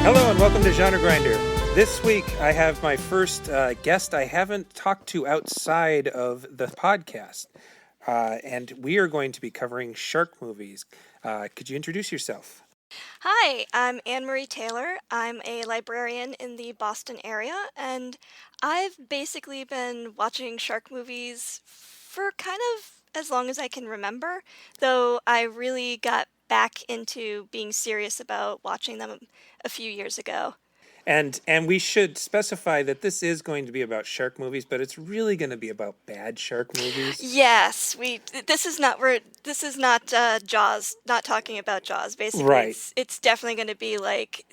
Hello and welcome to Genre Grinder. This week I have my first guest I haven't talked to outside of the podcast. And we are going to be covering shark movies. Could you introduce yourself? Hi, I'm Anne-Marie Taylor. I'm a librarian in the Boston area, and I've basically been watching shark movies for kind of as long as I can remember, though I really got back into being serious about watching them a few years ago. And we should specify that this is going to be about shark movies, but it's really going to be about bad shark movies. Yes, this is not Jaws, not talking about Jaws. Basically, Right. it's definitely going to be like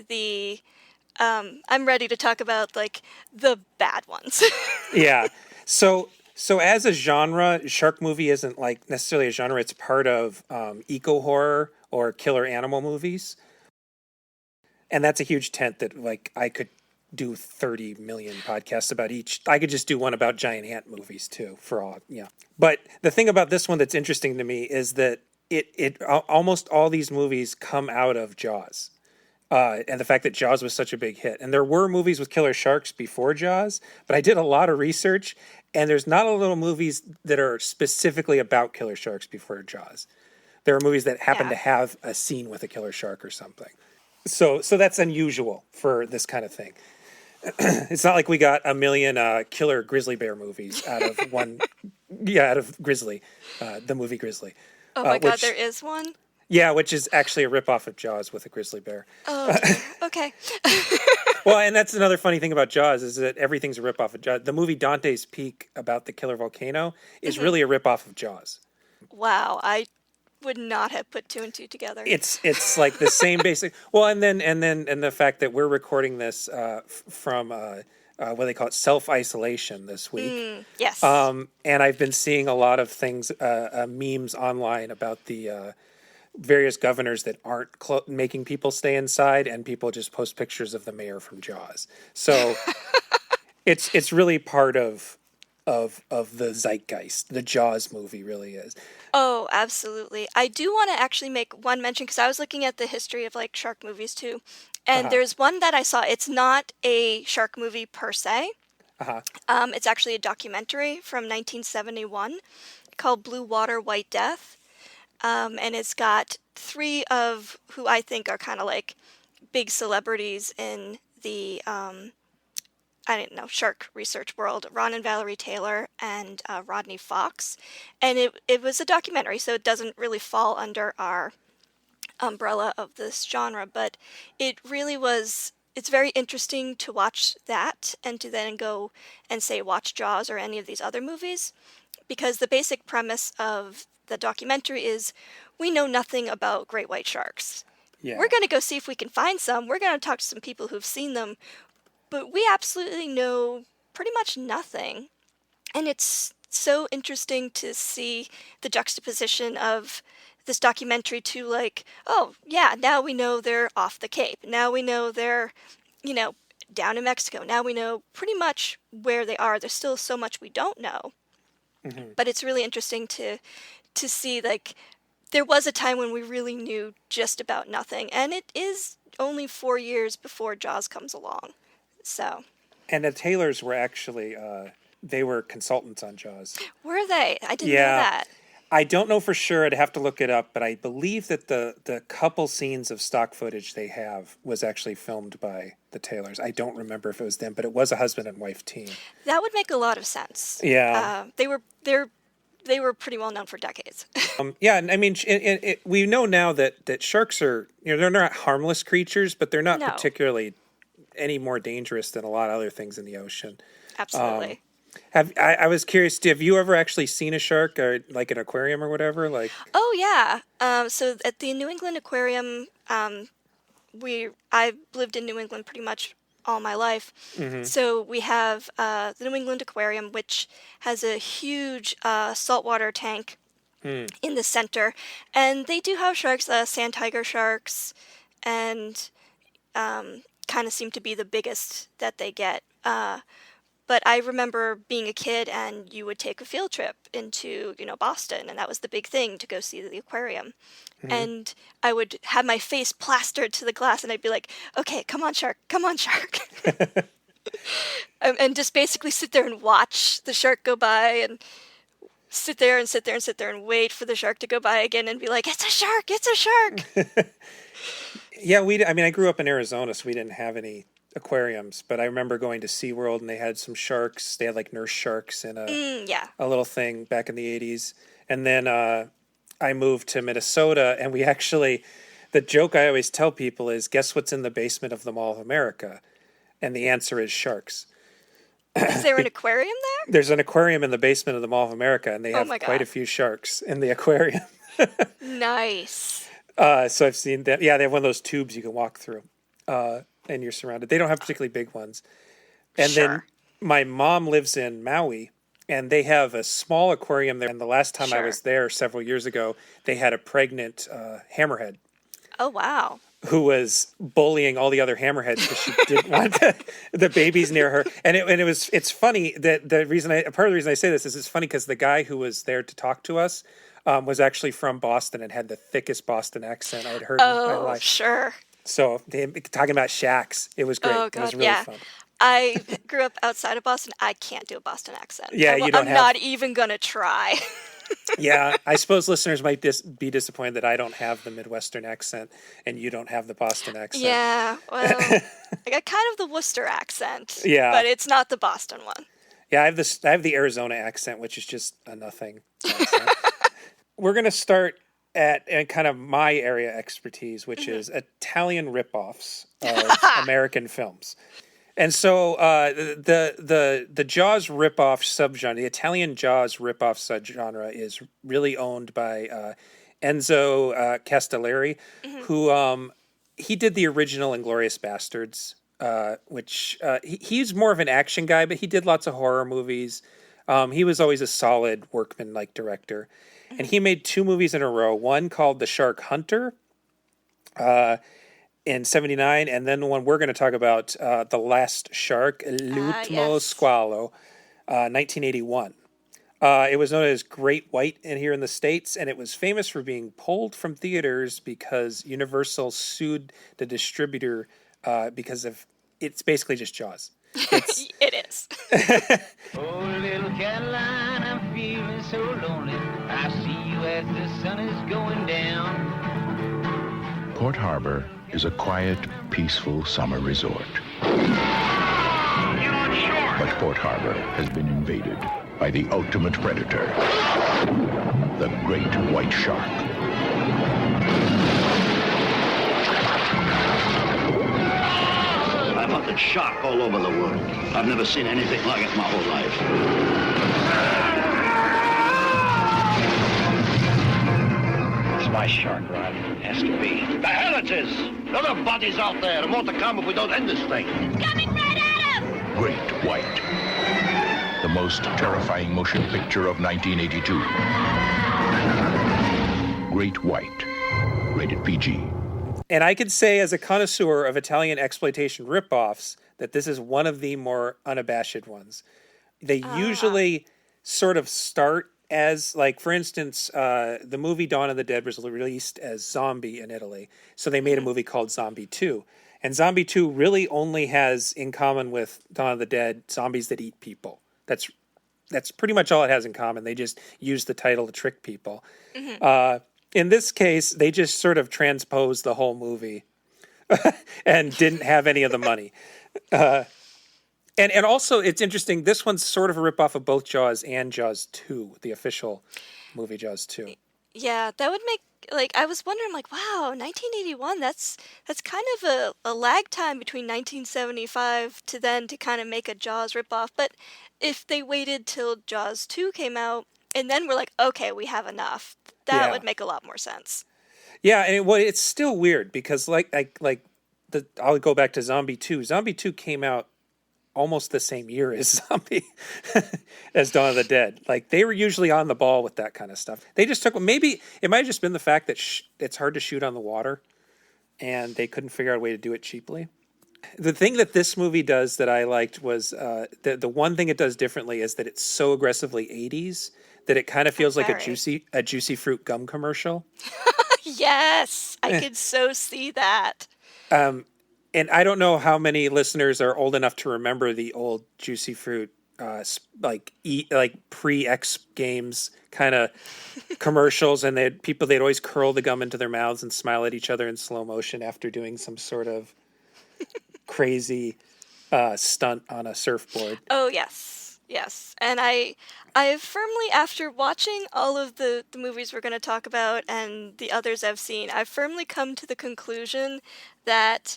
I'm ready to talk about like the bad ones. Yeah. So as a genre, shark movie isn't like necessarily a genre. It's part of eco horror or killer animal movies. And that's a huge tent that like I could do 30 million podcasts about each. I could just do one about giant ant movies too for all. Yeah. But the thing about this one that's interesting to me is that it almost all these movies come out of Jaws. And the fact that Jaws was such a big hit. And there were movies with killer sharks before Jaws, but I did a lot of research and there's not a little movies that are specifically about killer sharks before Jaws. There are movies that happen to have a scene with a killer shark or something. So that's unusual for this kind of thing. It's not like we got a million killer grizzly bear movies out of one. Yeah, out of Grizzly, the movie Grizzly. Oh my God, there is one? Yeah, which is actually a ripoff of Jaws with a grizzly bear. Oh, dear. Okay. Well, and that's another funny thing about Jaws is that everything's a ripoff of Jaws. The movie Dante's Peak about the killer volcano is really a ripoff of Jaws. Wow, I would not have put two and two together. It's like the same basic. Well, and the fact that we're recording this from what they call it, self-isolation this week. Yes. And I've been seeing a lot of things, memes online about the various governors that aren't making people stay inside, and people just post pictures of the mayor from Jaws. So it's really part of the zeitgeist. The Jaws movie really is. Oh, absolutely. I do want to actually make one mention because I was looking at the history of like shark movies too. And there's one that I saw. It's not a shark movie per se. It's actually a documentary from 1971 called Blue Water, White Death. And it's got three of who I think are kind of like big celebrities in the shark research world, Ron and Valerie Taylor and Rodney Fox. And it was a documentary, so it doesn't really fall under our umbrella of this genre, but it really was, it's very interesting to watch that and to then go and say watch Jaws or any of these other movies, because the basic premise of the documentary is we know nothing about great white sharks. Yeah. We're going to go see if we can find some. We're going to talk to some people who've seen them. But we absolutely know pretty much nothing. And it's so interesting to see the juxtaposition of this documentary to like, oh, yeah, now we know they're off the Cape. Now we know they're, down in Mexico. Now we know pretty much where they are. There's still so much we don't know. Mm-hmm. But it's really interesting to see, like, there was a time when we really knew just about nothing. And it is only 4 years before Jaws comes along. So. And the Taylors were actually, they were consultants on Jaws. Were they? I didn't know that. I don't know for sure. I'd have to look it up, but I believe that the couple scenes of stock footage they have was actually filmed by the Taylors. I don't remember if it was them, but it was a husband and wife team. That would make a lot of sense. Yeah. They were pretty well known for decades. Yeah, and I mean, we know now that sharks are, they're not harmless creatures, but they're not particularly any more dangerous than a lot of other things in the ocean. Absolutely. I was curious, have you ever actually seen a shark or like an aquarium or whatever? Like, oh yeah. So at the New England Aquarium, I've lived in New England pretty much all my life. Mm-hmm. So we have the New England Aquarium, which has a huge saltwater tank in the center, and they do have sharks, sand tiger sharks, and kind of seem to be the biggest that they get. But I remember being a kid and you would take a field trip into, Boston, and that was the big thing to go see the aquarium. Mhm. And I would have my face plastered to the glass and I'd be like, okay, come on, shark, come on, shark. And just basically sit there and watch the shark go by and sit there and sit there and sit there and wait for the shark to go by again and be like, it's a shark, it's a shark. Yeah, I grew up in Arizona, so we didn't have any aquariums, but I remember going to SeaWorld and they had some sharks. They had like nurse sharks in Yeah. a little thing back in the 80s. And then I moved to Minnesota, and the joke I always tell people is, guess what's in the basement of the Mall of America? And the answer is sharks. Is there an aquarium there? There's an aquarium in the basement of the Mall of America, and they have my quite God. a few sharks in the aquarium. Nice. So I've seen that. Yeah, they have one of those tubes you can walk through, and you're surrounded. They don't have particularly big ones. And then Sure. my mom lives in Maui, and they have a small aquarium there. And the last time I Sure. was there several years ago, they had a pregnant hammerhead Oh, wow. who was bullying all the other hammerheads because she didn't want the babies near her. And it's funny that part of the reason I say this is it's funny because the guy who was there to talk to us was actually from Boston and had the thickest Boston accent I had heard in my Oh, life. sure. So talking about shacks, it was great. Oh, It was God, really yeah. fun. I grew up outside of Boston. I can't do a Boston accent. Yeah, you don't I'm have- not even going to try. Yeah, I suppose listeners might be disappointed that I don't have the Midwestern accent and you don't have the Boston accent. Yeah, well, I got kind of the Worcester accent. Yeah. But it's not the Boston one. Yeah, I have the Arizona accent, which is just a nothing accent. We're going to start at kind of my area expertise, which is Italian ripoffs of American films. And so the Jaws ripoff subgenre, the Italian Jaws ripoff subgenre, is really owned by Enzo Castellari, who he did the original Inglourious Bastards, which he's more of an action guy, but he did lots of horror movies. He was always a solid workman-like director. And he made 2 movies in a row, one called The Shark Hunter in 1979, and then the one we're going to talk about, The Last Shark, L'ultimo yes. squalo, 1981. It was known as Great White here in the States, and it was famous for being pulled from theaters because Universal sued the distributor because of it's basically just Jaws. It is. Oh, little Caroline, I'm feeling so lonely. I see you as the sun is going down. Port Harbor is a quiet, peaceful summer resort. Get on shore! But Port Harbor has been invaded by the ultimate predator, the great white shark. I've hunted shark all over the world. I've never seen anything like it my whole life. It's my shark, Rod. Has to be. The hell it is! There are bodies out there, and more to come if we don't end this thing. Coming right at him! Great White. The most terrifying motion picture of 1982. Great White. Rated PG. And I could say, as a connoisseur of Italian exploitation ripoffs, that this is one of the more unabashed ones. They usually sort of start as, like, for instance, the movie Dawn of the Dead was released as Zombie in Italy. So they made a movie called Zombie 2. And Zombie 2 really only has in common with Dawn of the Dead zombies that eat people. That's pretty much all it has in common. They just use the title to trick people. In this case, they just sort of transposed the whole movie and didn't have any of the money. And also, it's interesting, this one's sort of a ripoff of both Jaws and Jaws 2, the official movie Jaws 2. Yeah, that would make, like, I was wondering, like, wow, 1981, that's kind of a lag time between 1975 to then to kind of make a Jaws ripoff. But if they waited till Jaws 2 came out, and then we're like, okay, we have enough, that Yeah. would make a lot more sense. Yeah, and it's still weird because, I'll go back to Zombie 2. Zombie 2 came out almost the same year as as Dawn of the Dead. Like, they were usually on the ball with that kind of stuff. They just took, maybe it might have just been the fact that it's hard to shoot on the water and they couldn't figure out a way to do it cheaply. The thing that this movie does that I liked was the one thing it does differently is that it's so aggressively 80s that it kind of feels like a Very. juicy fruit gum commercial. Yes, I could so see that. And I don't know how many listeners are old enough to remember the old Juicy Fruit, like pre-X Games kind of commercials, and they'd always curl the gum into their mouths and smile at each other in slow motion after doing some sort of crazy stunt on a surfboard. Oh yes, yes, and I firmly, after watching all of the movies we're going to talk about and the others I've seen, I've firmly come to the conclusion that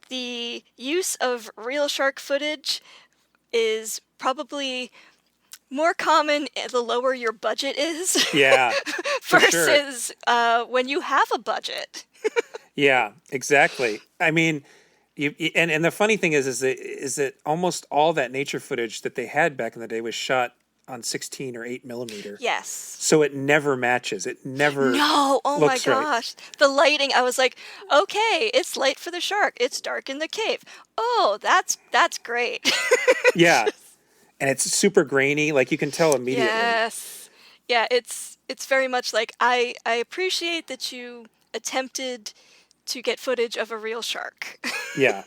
the use of real shark footage is probably more common the lower your budget is. Yeah, for sure. Versus when you have a budget. Yeah, exactly. I mean, and the funny thing is that almost all that nature footage that they had back in the day was shot on 16 or 8 millimeter. Yes. So it never matches. It never. No, oh my looks right. gosh. The lighting, I was like, okay, it's light for the shark. It's dark in the cave. Oh, that's great. Yeah. And it's super grainy, like you can tell immediately. Yes. Yeah, it's very much like I appreciate that you attempted to get footage of a real shark. Yeah.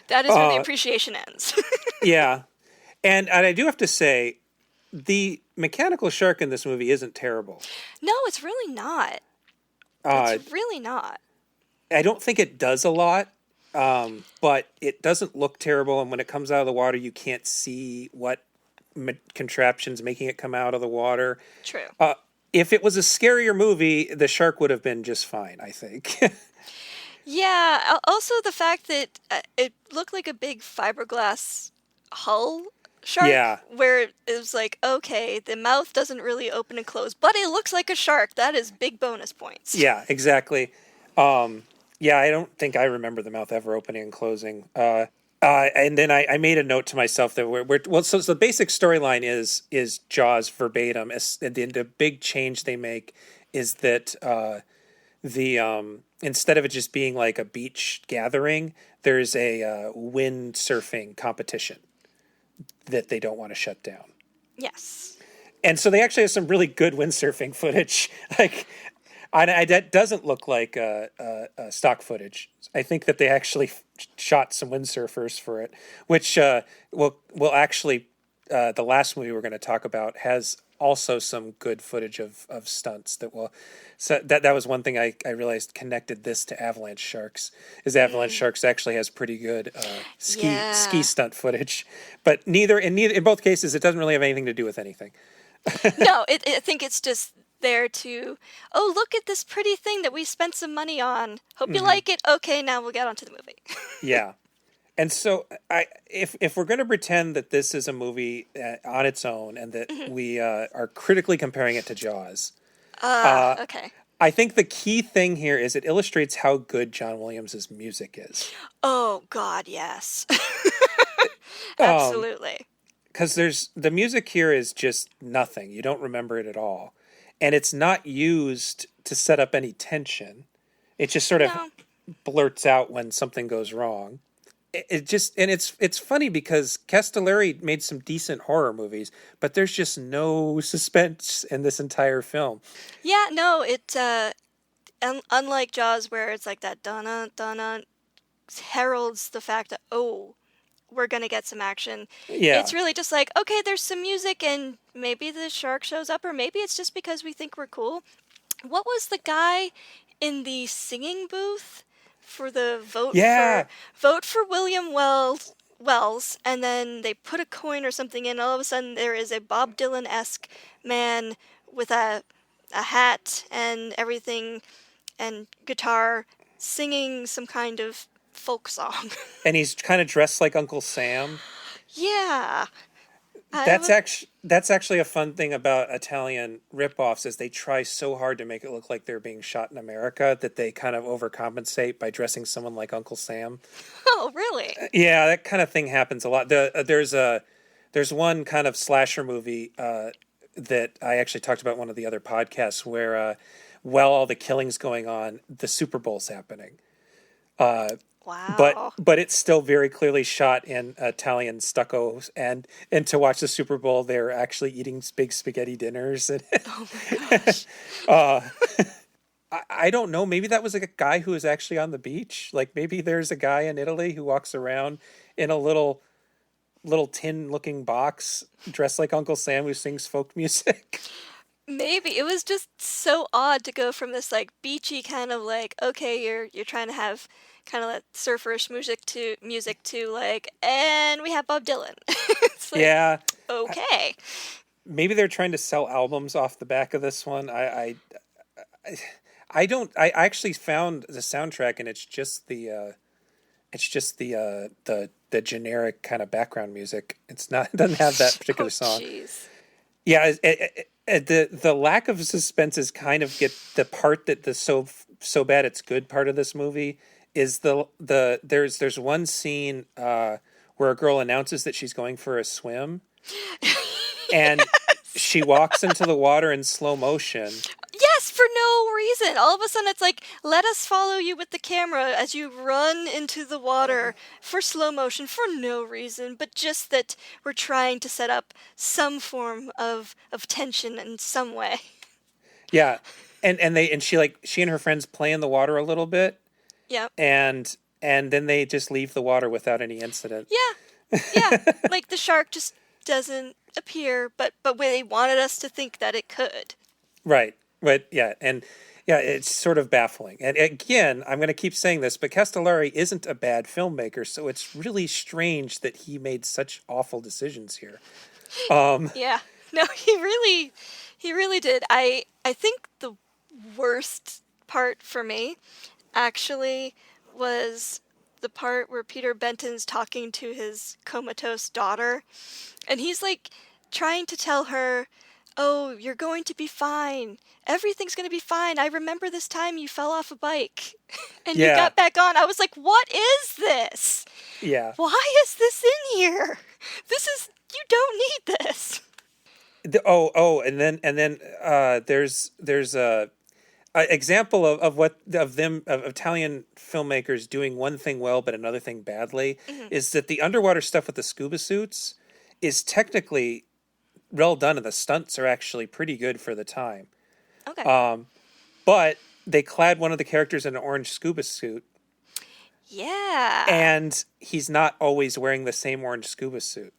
That is where the appreciation ends. Yeah. And I do have to say, the mechanical shark in this movie isn't terrible. No, it's really not. It's really not. I don't think it does a lot, but it doesn't look terrible. And when it comes out of the water, you can't see what contraption's making it come out of the water. True. If it was a scarier movie, the shark would have been just fine, I think. Yeah. Also, the fact that it looked like a big fiberglass hull shark. Yeah. Where it was like, okay, the mouth doesn't really open and close, but it looks like a shark. That is big bonus points. Yeah, exactly. Yeah, I don't think I remember the mouth ever opening and closing. And then I made a note to myself that so the basic storyline is Jaws verbatim. The big change they make is that instead of it just being like a beach gathering, there's a windsurfing competition that they don't want to shut down. Yes. And so they actually have some really good windsurfing footage. Like, that doesn't look like stock footage. I think that they actually shot some windsurfers for it, which will actually the last movie we're going to talk about has also some good footage of stunts that will. So that was one thing I realized connected this to Avalanche Sharks. Is Avalanche Sharks actually has pretty good ski stunt footage, but in both cases it doesn't really have anything to do with anything. No, I think it's just there to, oh, look at this pretty thing that we spent some money on. Hope you like it. Okay, now we'll get on to the movie. Yeah. And so if we're going to pretend that this is a movie on its own and that we are critically comparing it to Jaws. Okay. I think the key thing here is it illustrates how good John Williams' music is. Oh, God, yes. Absolutely. Because the music here is just nothing. You don't remember it at all. And it's not used to set up any tension. It just sort of blurts out when something goes wrong. It's funny because Castellari made some decent horror movies, but there's just no suspense in this entire film. Yeah, no, it unlike Jaws where it's like that dun dun heralds the fact that we're gonna get some action. Yeah. It's really just like, okay, there's some music and maybe the shark shows up, or maybe it's just because we think we're cool. What was the guy in the singing booth for the vote for William Wells, and then they put a coin or something in, all of a sudden there is a Bob Dylan-esque man with a hat and everything and guitar singing some kind of folk song. And he's kind of dressed like Uncle Sam. Yeah. That's actually a fun thing about Italian ripoffs is they try so hard to make it look like they're being shot in America that they kind of overcompensate by dressing someone like Uncle Sam. Oh, really? Yeah, that kind of thing happens a lot. There's one kind of slasher movie that I actually talked about in one of the other podcasts where while all the killing's going on, the Super Bowl's happening. Wow. but it's still very clearly shot in Italian stucco, and to watch the Super Bowl, they're actually eating big spaghetti dinners. And Oh my gosh. I don't know. Maybe that was like a guy who was actually on the beach. Like maybe there's a guy in Italy who walks around in a little tin looking box dressed like Uncle Sam who sings folk music. Maybe it was just so odd to go from this like beachy kind of like, okay, you're trying to have kind of that surferish music to like, and we have Bob Dylan. It's like, Yeah. okay. Maybe they're trying to sell albums off the back of this one. I don't. I actually found the soundtrack, and it's just the generic kind of background music. It's not. It doesn't have that particular Oh, song. jeez. Yeah, the lack of suspense is kind of the part that the so bad it's good part of this movie is there's one scene where a girl announces that she's going for a swim, and she walks into the water in slow motion. Yes, for no reason. All of a sudden, it's like, let us follow you with the camera as you run into the water for slow motion for no reason, but just that we're trying to set up some form of tension in some way. Yeah, and she and her friends play in the water a little bit, Yep. and then they just leave the water without any incident. Yeah. Like the shark just doesn't appear, but they wanted us to think that it could. Right. But yeah, it's sort of baffling. And again, I'm going to keep saying this, but Castellari isn't a bad filmmaker, so it's really strange that he made such awful decisions here. Yeah. No, he really did. I think the worst part for me actually was the part where Peter Benton's talking to his comatose daughter, and he's like trying to tell her, "Oh, you're going to be fine. Everything's going to be fine. I remember this time you fell off a bike and you got back on." I was like, "What is this? Yeah. Why is this in here? You don't need this." And then there's a example of Italian filmmakers doing one thing well but another thing badly is that the underwater stuff with the scuba suits is technically well done, and the stunts are actually pretty good for the time. Okay. But they clad one of the characters in an orange scuba suit, Yeah. and he's not always wearing the same orange scuba suit.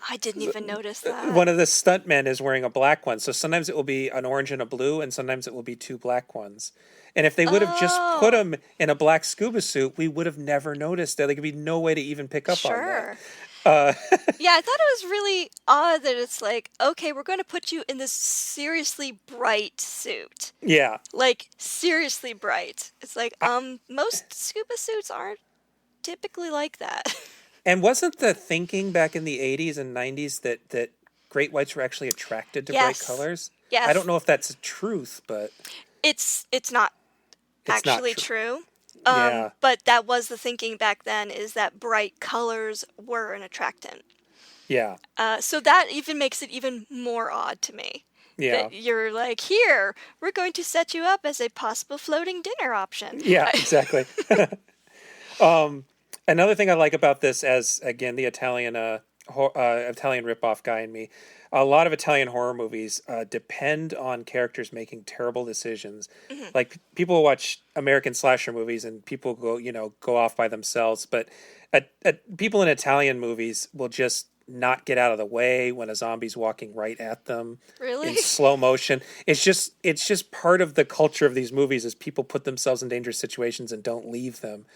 I didn't even notice that. One of the stuntmen is wearing a black one, so sometimes it will be an orange and a blue, and sometimes it will be two black ones. And if they would have just put him in a black scuba suit, we would have never noticed that. There could be no way to even pick up on that. Yeah, I thought it was really odd that it's like, okay, we're going to put you in this seriously bright suit. Yeah. Like, seriously bright. It's like, most scuba suits aren't typically like that. And wasn't the thinking back in the 80s and 90s that great whites were actually attracted to bright colors? Yes. I don't know if that's the truth, but It's not actually true. Yeah. But that was the thinking back then, is that bright colors were an attractant. yeah. So that even makes it even more odd to me. Yeah. That you're like, here, we're going to set you up as a possible floating dinner option. Yeah, exactly. Another thing I like about this, as again the Italian ripoff guy in me, a lot of Italian horror movies depend on characters making terrible decisions. Mm-hmm. Like people will watch American slasher movies and people go off by themselves, but people in Italian movies will just not get out of the way when a zombie's walking right at them. Really? In slow motion. It's just part of the culture of these movies is people put themselves in dangerous situations and don't leave them.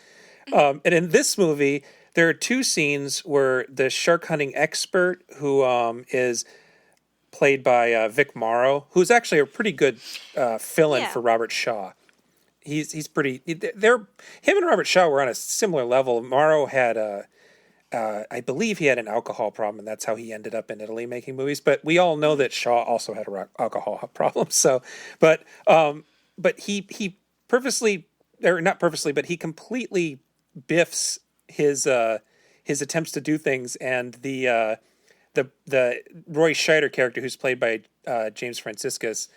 And in this movie, there are two scenes where the shark hunting expert, who is played by Vic Morrow, who's actually a pretty good fill-in for Robert Shaw. He's pretty. Him and Robert Shaw were on a similar level. Morrow had I believe he had an alcohol problem, and that's how he ended up in Italy making movies. But we all know that Shaw also had an alcohol problem. So, but he purposely, or not purposely, but he completely biffs his attempts to do things, and the Roy Scheider character, who's played by James Franciscus,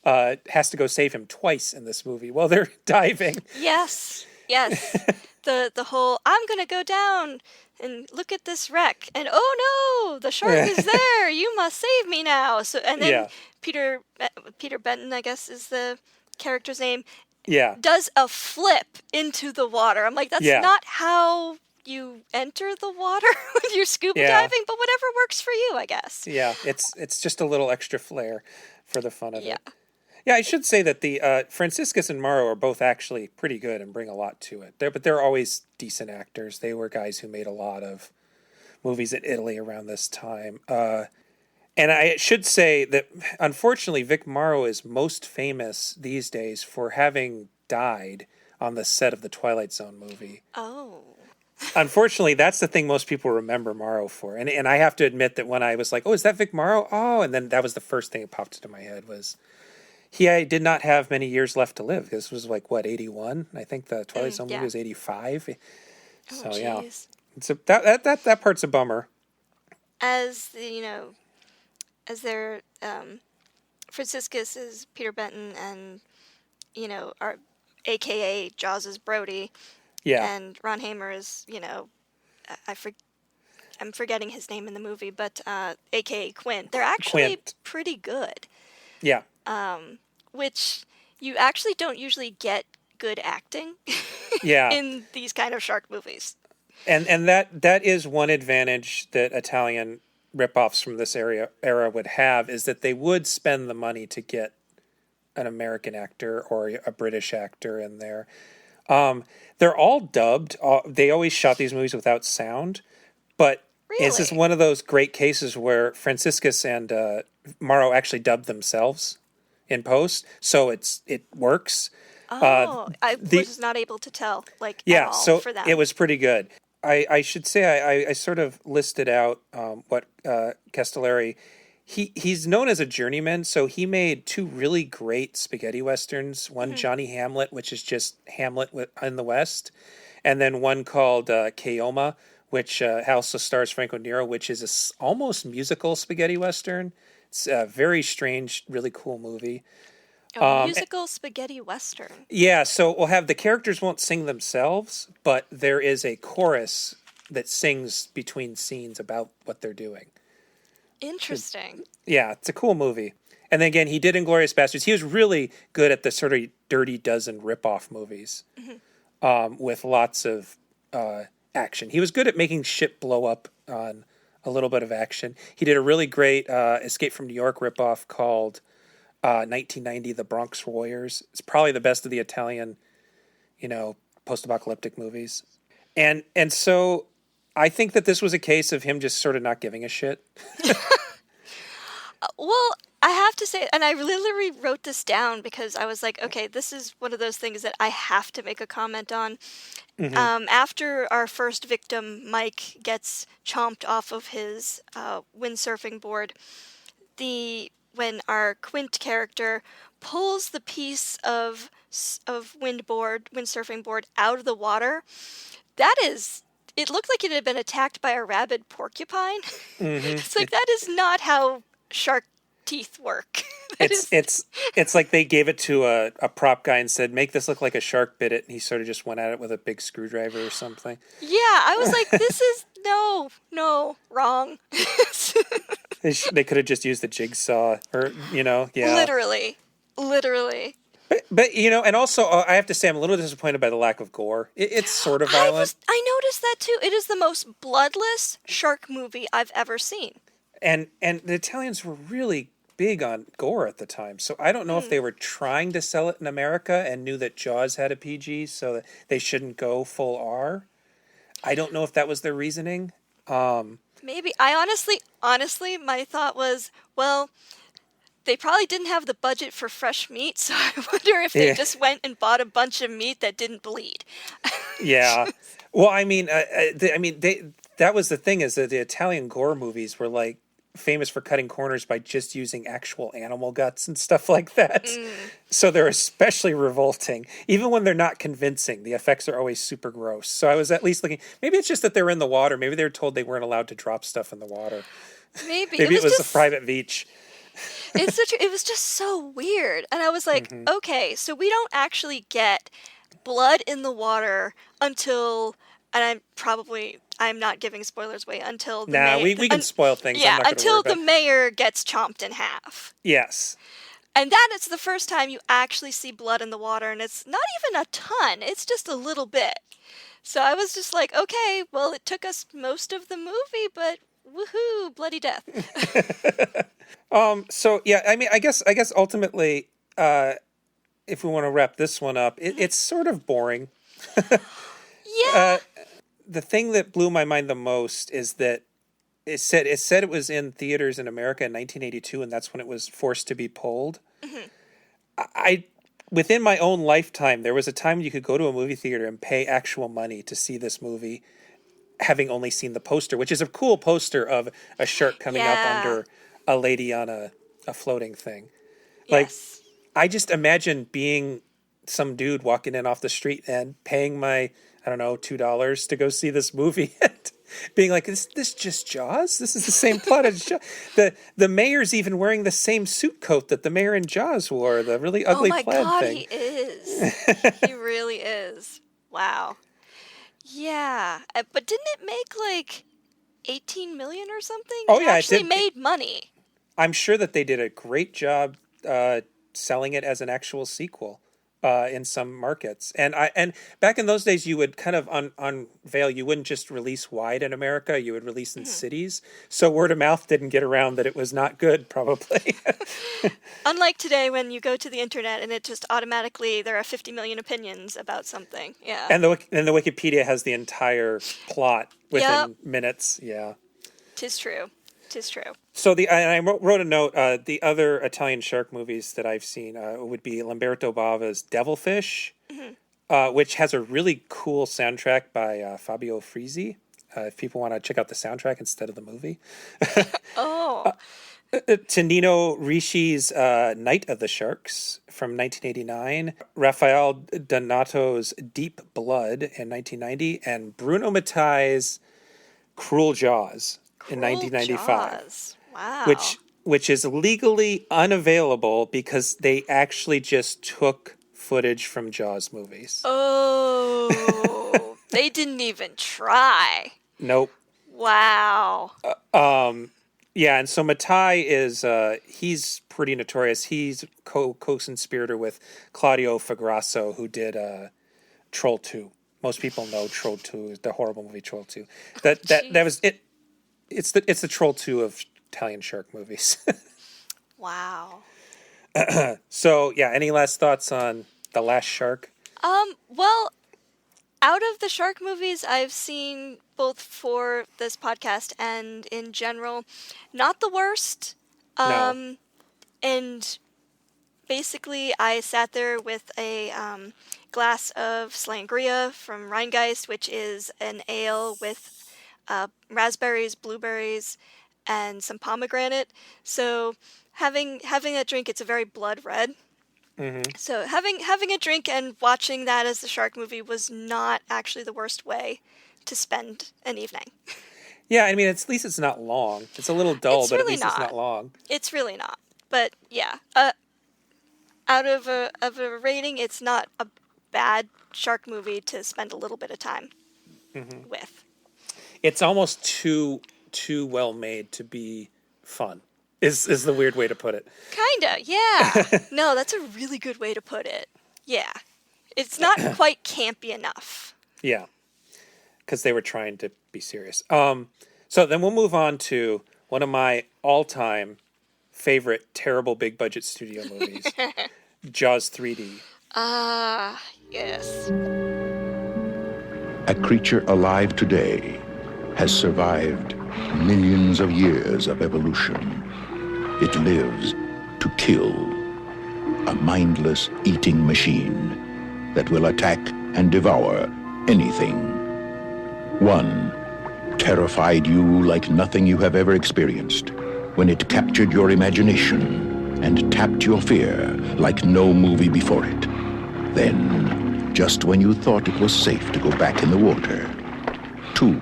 has to go save him twice in this movie while they're diving. Yes. Yes. The whole I'm gonna go down and look at this wreck, and oh no, the shark is there. You must save me now. So and then Yeah. Peter Benton, I guess is the character's name, Yeah. does a flip into the water. I'm like, that's Yeah. not how you enter the water when you're scuba Yeah. diving, but whatever works for you, I guess. Yeah. It's just a little extra flair for the fun of Yeah. it. Yeah, I should say that the Franciscus and Morrow are both actually pretty good and bring a lot to it. But they're always decent actors. They were guys who made a lot of movies in Italy around this time. And I should say that, unfortunately, Vic Morrow is most famous these days for having died on the set of the Twilight Zone movie. Oh. Unfortunately, that's the thing most people remember Morrow for. And I have to admit that when I was like, oh, is that Vic Morrow? Oh, and then that was the first thing that popped into my head was... He did not have many years left to live. This was like, what, 81? I think the Twilight Zone movie was 85. So, yeah. So that part's a bummer. As as their Franciscus is Peter Benton, and our AKA Jaws' Brody. Yeah. And Ron Hamer is I'm forgetting his name in the movie, but AKA Quint. They're actually pretty good. Yeah. Which you actually don't usually get good acting Yeah. in these kind of shark movies. And that is one advantage that Italian ripoffs from this era would have, is that they would spend the money to get an American actor or a British actor in there. They're all dubbed. They always shot these movies without sound, but this is one of those great cases where Franciscus and Morrow actually dubbed themselves in post, so it works. I was not able to tell, at all so for them. it was pretty good. I should say I sort of listed out what Castellari. He's known as a journeyman, so he made two really great spaghetti westerns. One, Johnny Hamlet, which is just Hamlet in the West, and then one called Keoma, which also stars Franco Nero, which is almost musical spaghetti western. It's a very strange, really cool movie. A musical spaghetti western. Yeah, so we'll have the characters won't sing themselves, but there is a chorus that sings between scenes about what they're doing. Interesting. Yeah, it's a cool movie. And then again, he did Inglourious Basterds. He was really good at the sort of Dirty Dozen ripoff movies with lots of action. He was good at making shit blow up on a little bit of action. He did a really great Escape from New York ripoff called 1990, The Bronx Warriors. It's probably the best of the Italian, post-apocalyptic movies. And so I think that this was a case of him just sort of not giving a shit. Well, I have to say, and I literally wrote this down because I was like, okay, this is one of those things that I have to make a comment on. After our first victim, Mike, gets chomped off of his windsurfing board, when our Quint character pulls the piece of windsurfing board out of the water, it looked like it had been attacked by a rabid porcupine. It's like, that is not how shark teeth work. It's like they gave it to a prop guy and said, make this look like a shark bit it, and he sort of just went at it with a big screwdriver or something. Yeah, I was like, this is wrong. They could have just used the jigsaw, or yeah. Literally. But and also I have to say I'm a little disappointed by the lack of gore. It's sort of violent. I noticed that too. It is the most bloodless shark movie I've ever seen. And the Italians were really big on gore at the time, so I don't know if they were trying to sell it in America and knew that Jaws had a PG, so that they shouldn't go full R. I don't know if that was their reasoning. Maybe. I honestly, my thought was, well, they probably didn't have the budget for fresh meat, so I wonder if they just went and bought a bunch of meat that didn't bleed. Yeah. Well, that was the thing, is that the Italian gore movies were like famous for cutting corners by just using actual animal guts and stuff like that. So they're especially revolting. Even when they're not convincing, the effects are always super gross. So I was at least looking, maybe it's just that they're in the water. Maybe they were told they weren't allowed to drop stuff in the water. Maybe it was a private beach. It was just so weird. And I was like, okay, so we don't actually get blood in the water until, and I'm not giving spoilers away, until the we can spoil things. Yeah, I'm not until gonna the worry mayor gets chomped in half. Yes. And that is the first time you actually see blood in the water, and it's not even a ton, it's just a little bit. So I was just like, okay, well, it took us most of the movie, but woohoo, bloody death. So yeah, I mean, I guess ultimately, if we want to wrap this one up, it's sort of boring. Yeah. The thing that blew my mind the most is that it said it was in theaters in America in 1982, and that's when it was forced to be pulled. I within my own lifetime, there was a time you could go to a movie theater and pay actual money to see this movie, having only seen the poster, which is a cool poster of a shark coming up under a lady on a floating thing. Like, Yes. I just imagine being some dude walking in off the street and paying my, I don't know, $2 to go see this movie and being like, is this just Jaws? This is the same plot as Jaws. The mayor's even wearing the same suit coat that the mayor in Jaws wore, the really ugly plaid thing. Oh my God, he is. He really is. Wow. Yeah. But didn't it make like 18 million or something? Oh, it yeah, it actually did. made money. I'm sure that they did a great job selling it as an actual sequel in some markets. And back in those days, you would kind of unveil. You wouldn't just release wide in America. You would release in cities. So word of mouth didn't get around that it was not good, probably. Unlike today, when you go to the internet and it just automatically, there are 50 million opinions about something. Yeah. And the Wikipedia has the entire plot within minutes. Yeah. Tis true. Tis true. So I wrote a note. The other Italian shark movies that I've seen would be Lamberto Bava's Devilfish, which has a really cool soundtrack by Fabio Frizzi. If people want to check out the soundtrack instead of the movie. Oh. To Nino Risci's Night of the Sharks from 1989, Rafael Donato's Deep Blood in 1990, and Bruno Mattei's Cruel Jaws in 1995. Jaws. Wow. Which is legally unavailable because they actually just took footage from Jaws movies. Oh, they didn't even try. Nope. Wow. Yeah, and so Mattei is he's pretty notorious. He's co-conspirator with Claudio Fagrasso, who did Troll 2. Most people know Troll 2, the horrible movie Troll 2. That was it. It's the Troll 2 of Italian shark movies. Wow. So, yeah, any last thoughts on The Last Shark? Well, out of the shark movies I've seen both for this podcast and in general, not the worst. No. And basically I sat there with a glass of Slangria from Rheingeist, which is an ale with raspberries, blueberries, and some pomegranate. So having that drink, it's a very blood red. Mm-hmm. So having a drink and watching that as the shark movie was not actually the worst way to spend an evening. Yeah, I mean, at least it's not long. It's a little dull, It's but really at least it's not. not long. It's really not. But yeah, out of a rating, it's not a bad shark movie to spend a little bit of time with. It's almost too well made to be fun. Is the weird way to put it. Kinda, yeah. No, that's a really good way to put it. Yeah. It's not quite campy enough. Yeah, because they were trying to be serious. So then we'll move on to one of my all-time favorite terrible big budget studio movies, Jaws 3D. Ah, yes. A creature alive today has survived millions of years of evolution. It lives to kill, a mindless eating machine that will attack and devour anything. One terrified you like nothing you have ever experienced when it captured your imagination and tapped your fear like no movie before it. Then, just when you thought it was safe to go back in the water, two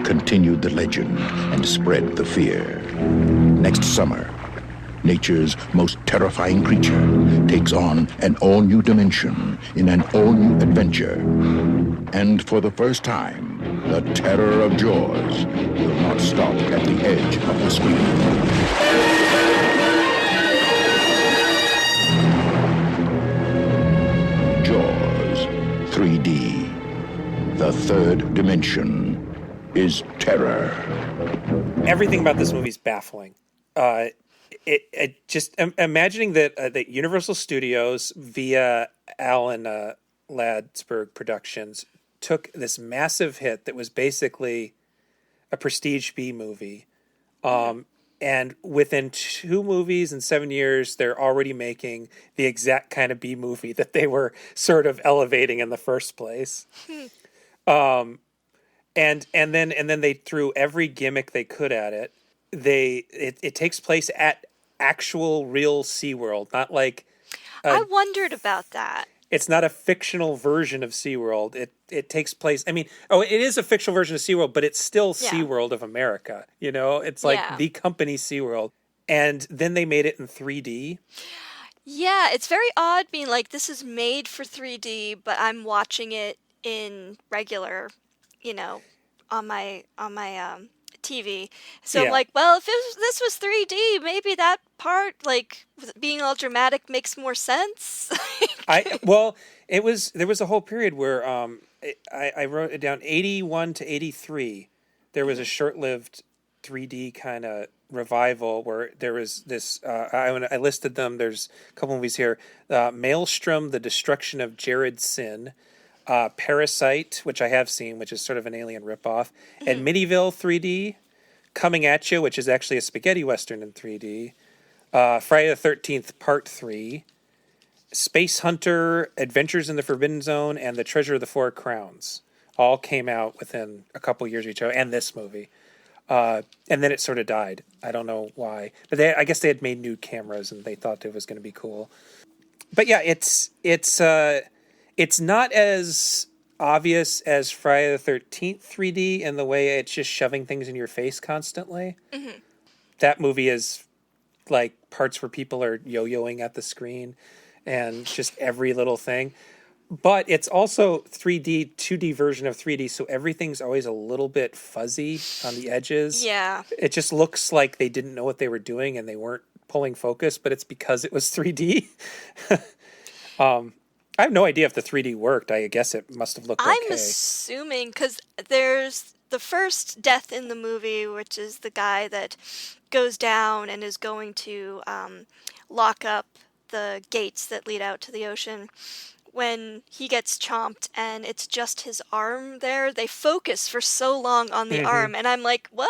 continued the legend and spread the fear. Next summer, nature's most terrifying creature takes on an all-new dimension in an all-new adventure. And for the first time, the terror of Jaws will not stop at the edge of the screen. Jaws 3D. The third dimension is terror. Everything about this movie is baffling. It just imagining that Universal Studios via Alan Ladsberg Productions took this massive hit that was basically a prestige B movie, and within 2 movies in 7 years, they're already making the exact kind of B movie that they were sort of elevating in the first place. And then they threw every gimmick they could at it. It takes place at actual real SeaWorld, not like I wondered about that. it's not a fictional version of SeaWorld. It takes place. I mean, it is a fictional version of SeaWorld, but it's still SeaWorld of America. You know, it's like the company SeaWorld. And then they made it in 3D. Yeah, it's very odd being like, this is made for 3D, but I'm watching it in regular, on my TV. So I'm like, well, if this was 3D, maybe that part, like being all dramatic, makes more sense. There was a whole period where I wrote it down, 81 to 83. There was a short-lived 3D kind of revival where there was this. I listed them. There's a couple movies here: Maelstrom, The Destruction of Jared Sin. Parasite, which I have seen, which is sort of an alien ripoff, and Middieville 3D, Coming at You, which is actually a spaghetti western in 3D, Friday the 13th Part 3, Space Hunter, Adventures in the Forbidden Zone, and The Treasure of the Four Crowns all came out within a couple years of each other, and this movie. And then it sort of died. I don't know why, but I guess they had made new cameras and they thought it was going to be cool. But yeah, it's not as obvious as Friday the 13th 3D in the way it's just shoving things in your face constantly. Mm-hmm. That movie is like parts where people are yo-yoing at the screen and just every little thing. But it's also 3D, 2D version of 3D, so everything's always a little bit fuzzy on the edges. Yeah. It just looks like they didn't know what they were doing and they weren't pulling focus, but it's because it was 3D. I have no idea if the 3D worked. I guess it must have looked okay. I'm assuming, because there's the first death in the movie, which is the guy that goes down and is going to lock up the gates that lead out to the ocean. When he gets chomped and it's just his arm there, they focus for so long on the arm. And I'm like, well,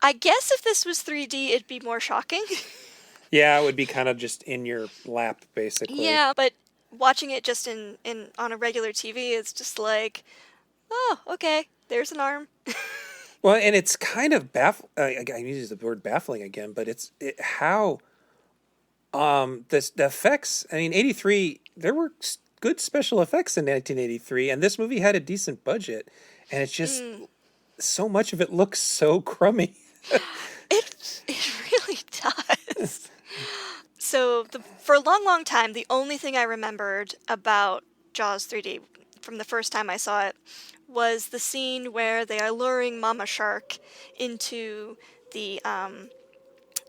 I guess if this was 3D, it'd be more shocking. Yeah, it would be kind of just in your lap, basically. Yeah, but watching it just in on a regular TV, it's just like, oh, okay, there's an arm. Well, and it's kind of I use the word baffling again, but how the effects. I mean, 83. There were good special effects in 1983, and this movie had a decent budget, and it's just so much of it looks so crummy. It really does. So for a long, long time, the only thing I remembered about Jaws 3D from the first time I saw it was the scene where they are luring Mama Shark into the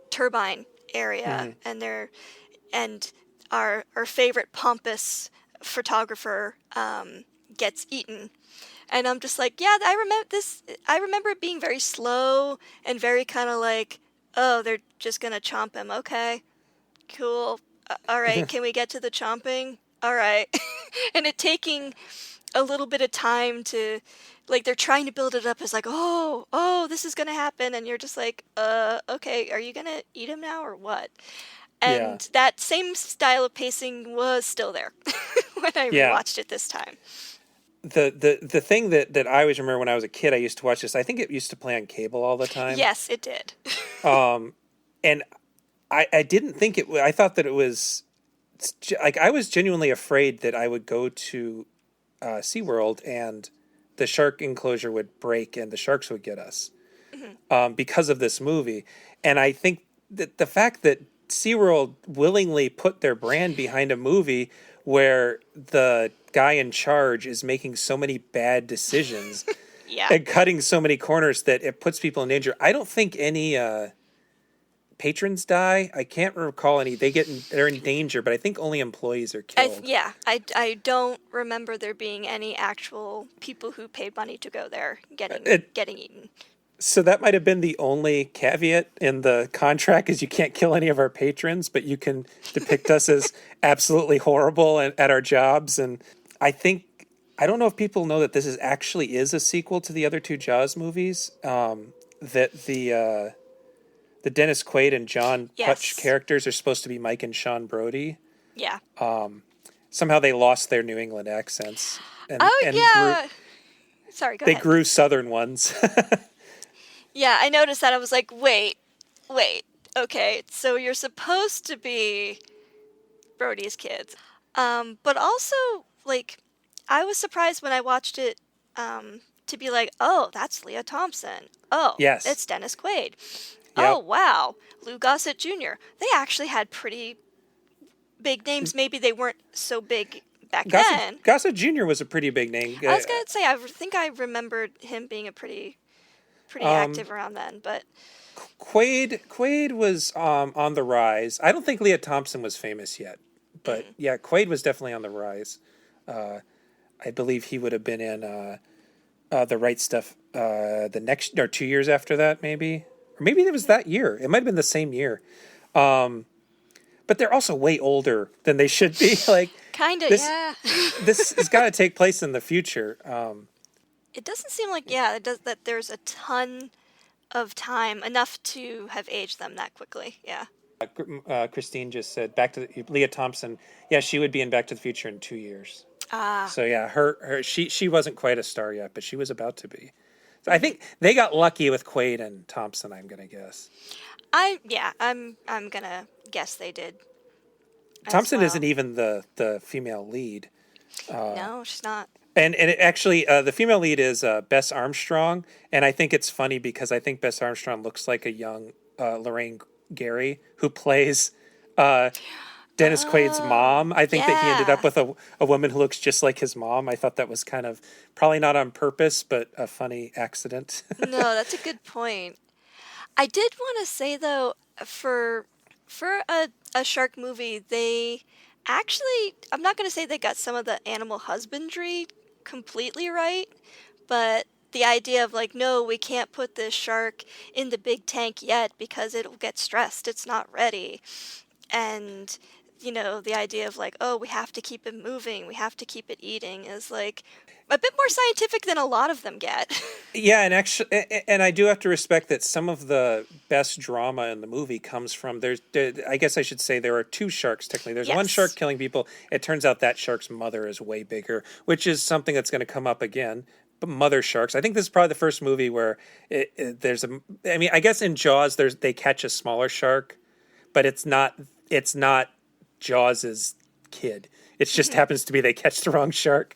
turbine area, and our favorite pompous photographer gets eaten. And I'm just like, yeah, I remember this. I remember it being very slow and very kind of like, oh, they're just gonna chomp him. Okay, cool. All right, can we get to the chomping? All right. And it taking a little bit of time to, like, they're trying to build it up as like, oh, this is gonna happen, and you're just like, okay, are you gonna eat him now or what? And that same style of pacing was still there when I rewatched it this time. The thing that I always remember when I was a kid, I used to watch this. I think it used to play on cable all the time. Yes, it did. And I didn't think it. I thought that it was like I was genuinely afraid that I would go to SeaWorld and the shark enclosure would break and the sharks would get us because of this movie. And I think that the fact that SeaWorld willingly put their brand behind a movie where the guy in charge is making so many bad decisions Yeah. and cutting so many corners that it puts people in danger. I don't think any patrons die. I can't recall any. They're in danger, but I think only employees are killed. I don't remember there being any actual people who paid money to go there getting eaten. So that might have been the only caveat in the contract, is you can't kill any of our patrons, but you can depict us as absolutely horrible at our jobs. And I don't know if people know that this actually is a sequel to the other two Jaws movies. That the Dennis Quaid and John Hutch characters are supposed to be Mike and Sean Brody. Yeah. Somehow they lost their New England accents. And Sorry, go they ahead. grew Southern ones. Yeah, I noticed that. I was like, wait, okay, so you're supposed to be Brody's kids. But also, like, I was surprised when I watched it to be like, oh, that's Leah Thompson. Oh, Yes. it's Dennis Quaid. Yep. Oh, wow, Lou Gossett Jr. They actually had pretty big names. Maybe they weren't so big back then. Gossett Jr. was a pretty big name. I was going to say, I think I remembered him being a pretty active around then, but Quaid was on the rise. I don't think Leah Thompson was famous yet, but yeah, Quaid was definitely on the rise. I believe he would have been in The Right Stuff the next or 2 years after that, maybe, or maybe it was that year. It might have been the same year. But they're also way older than they should be. Like, kind of, yeah. This has got to take place in the future. It doesn't seem like, that there's a ton of time, enough to have aged them that quickly, yeah. Christine just said Leah Thompson. Yeah, she would be in Back to the Future in 2 years. So yeah, she wasn't quite a star yet, but she was about to be. So I think they got lucky with Quaid and Thompson, I'm gonna guess. I'm gonna guess they did. Thompson isn't even the female lead. No, she's not. And it actually, the female lead is Bess Armstrong, and I think it's funny because I think Bess Armstrong looks like a young Lorraine Gary, who plays Dennis Quaid's mom. I think that he ended up with a woman who looks just like his mom. I thought that was kind of, probably not on purpose, but a funny accident. No, that's a good point. I did want to say, though, for a shark movie, they actually, I'm not going to say they got some of the animal husbandry completely right, but the idea of like, no, we can't put this shark in the big tank yet because it'll get stressed, it's not ready. And, you know, the idea of like, oh, we have to keep it moving, we have to keep it eating is like a bit more scientific than a lot of them get. Yeah, and actually, and I do have to respect that some of the best drama in the movie comes from I guess I should say there are two sharks technically. There's one shark killing people. It turns out that shark's mother is way bigger, which is something that's going to come up again. But mother sharks. I think this is probably the first movie where there's a. I mean, I guess in Jaws they catch a smaller shark, but it's not Jaws's kid. It just happens to be they catch the wrong shark.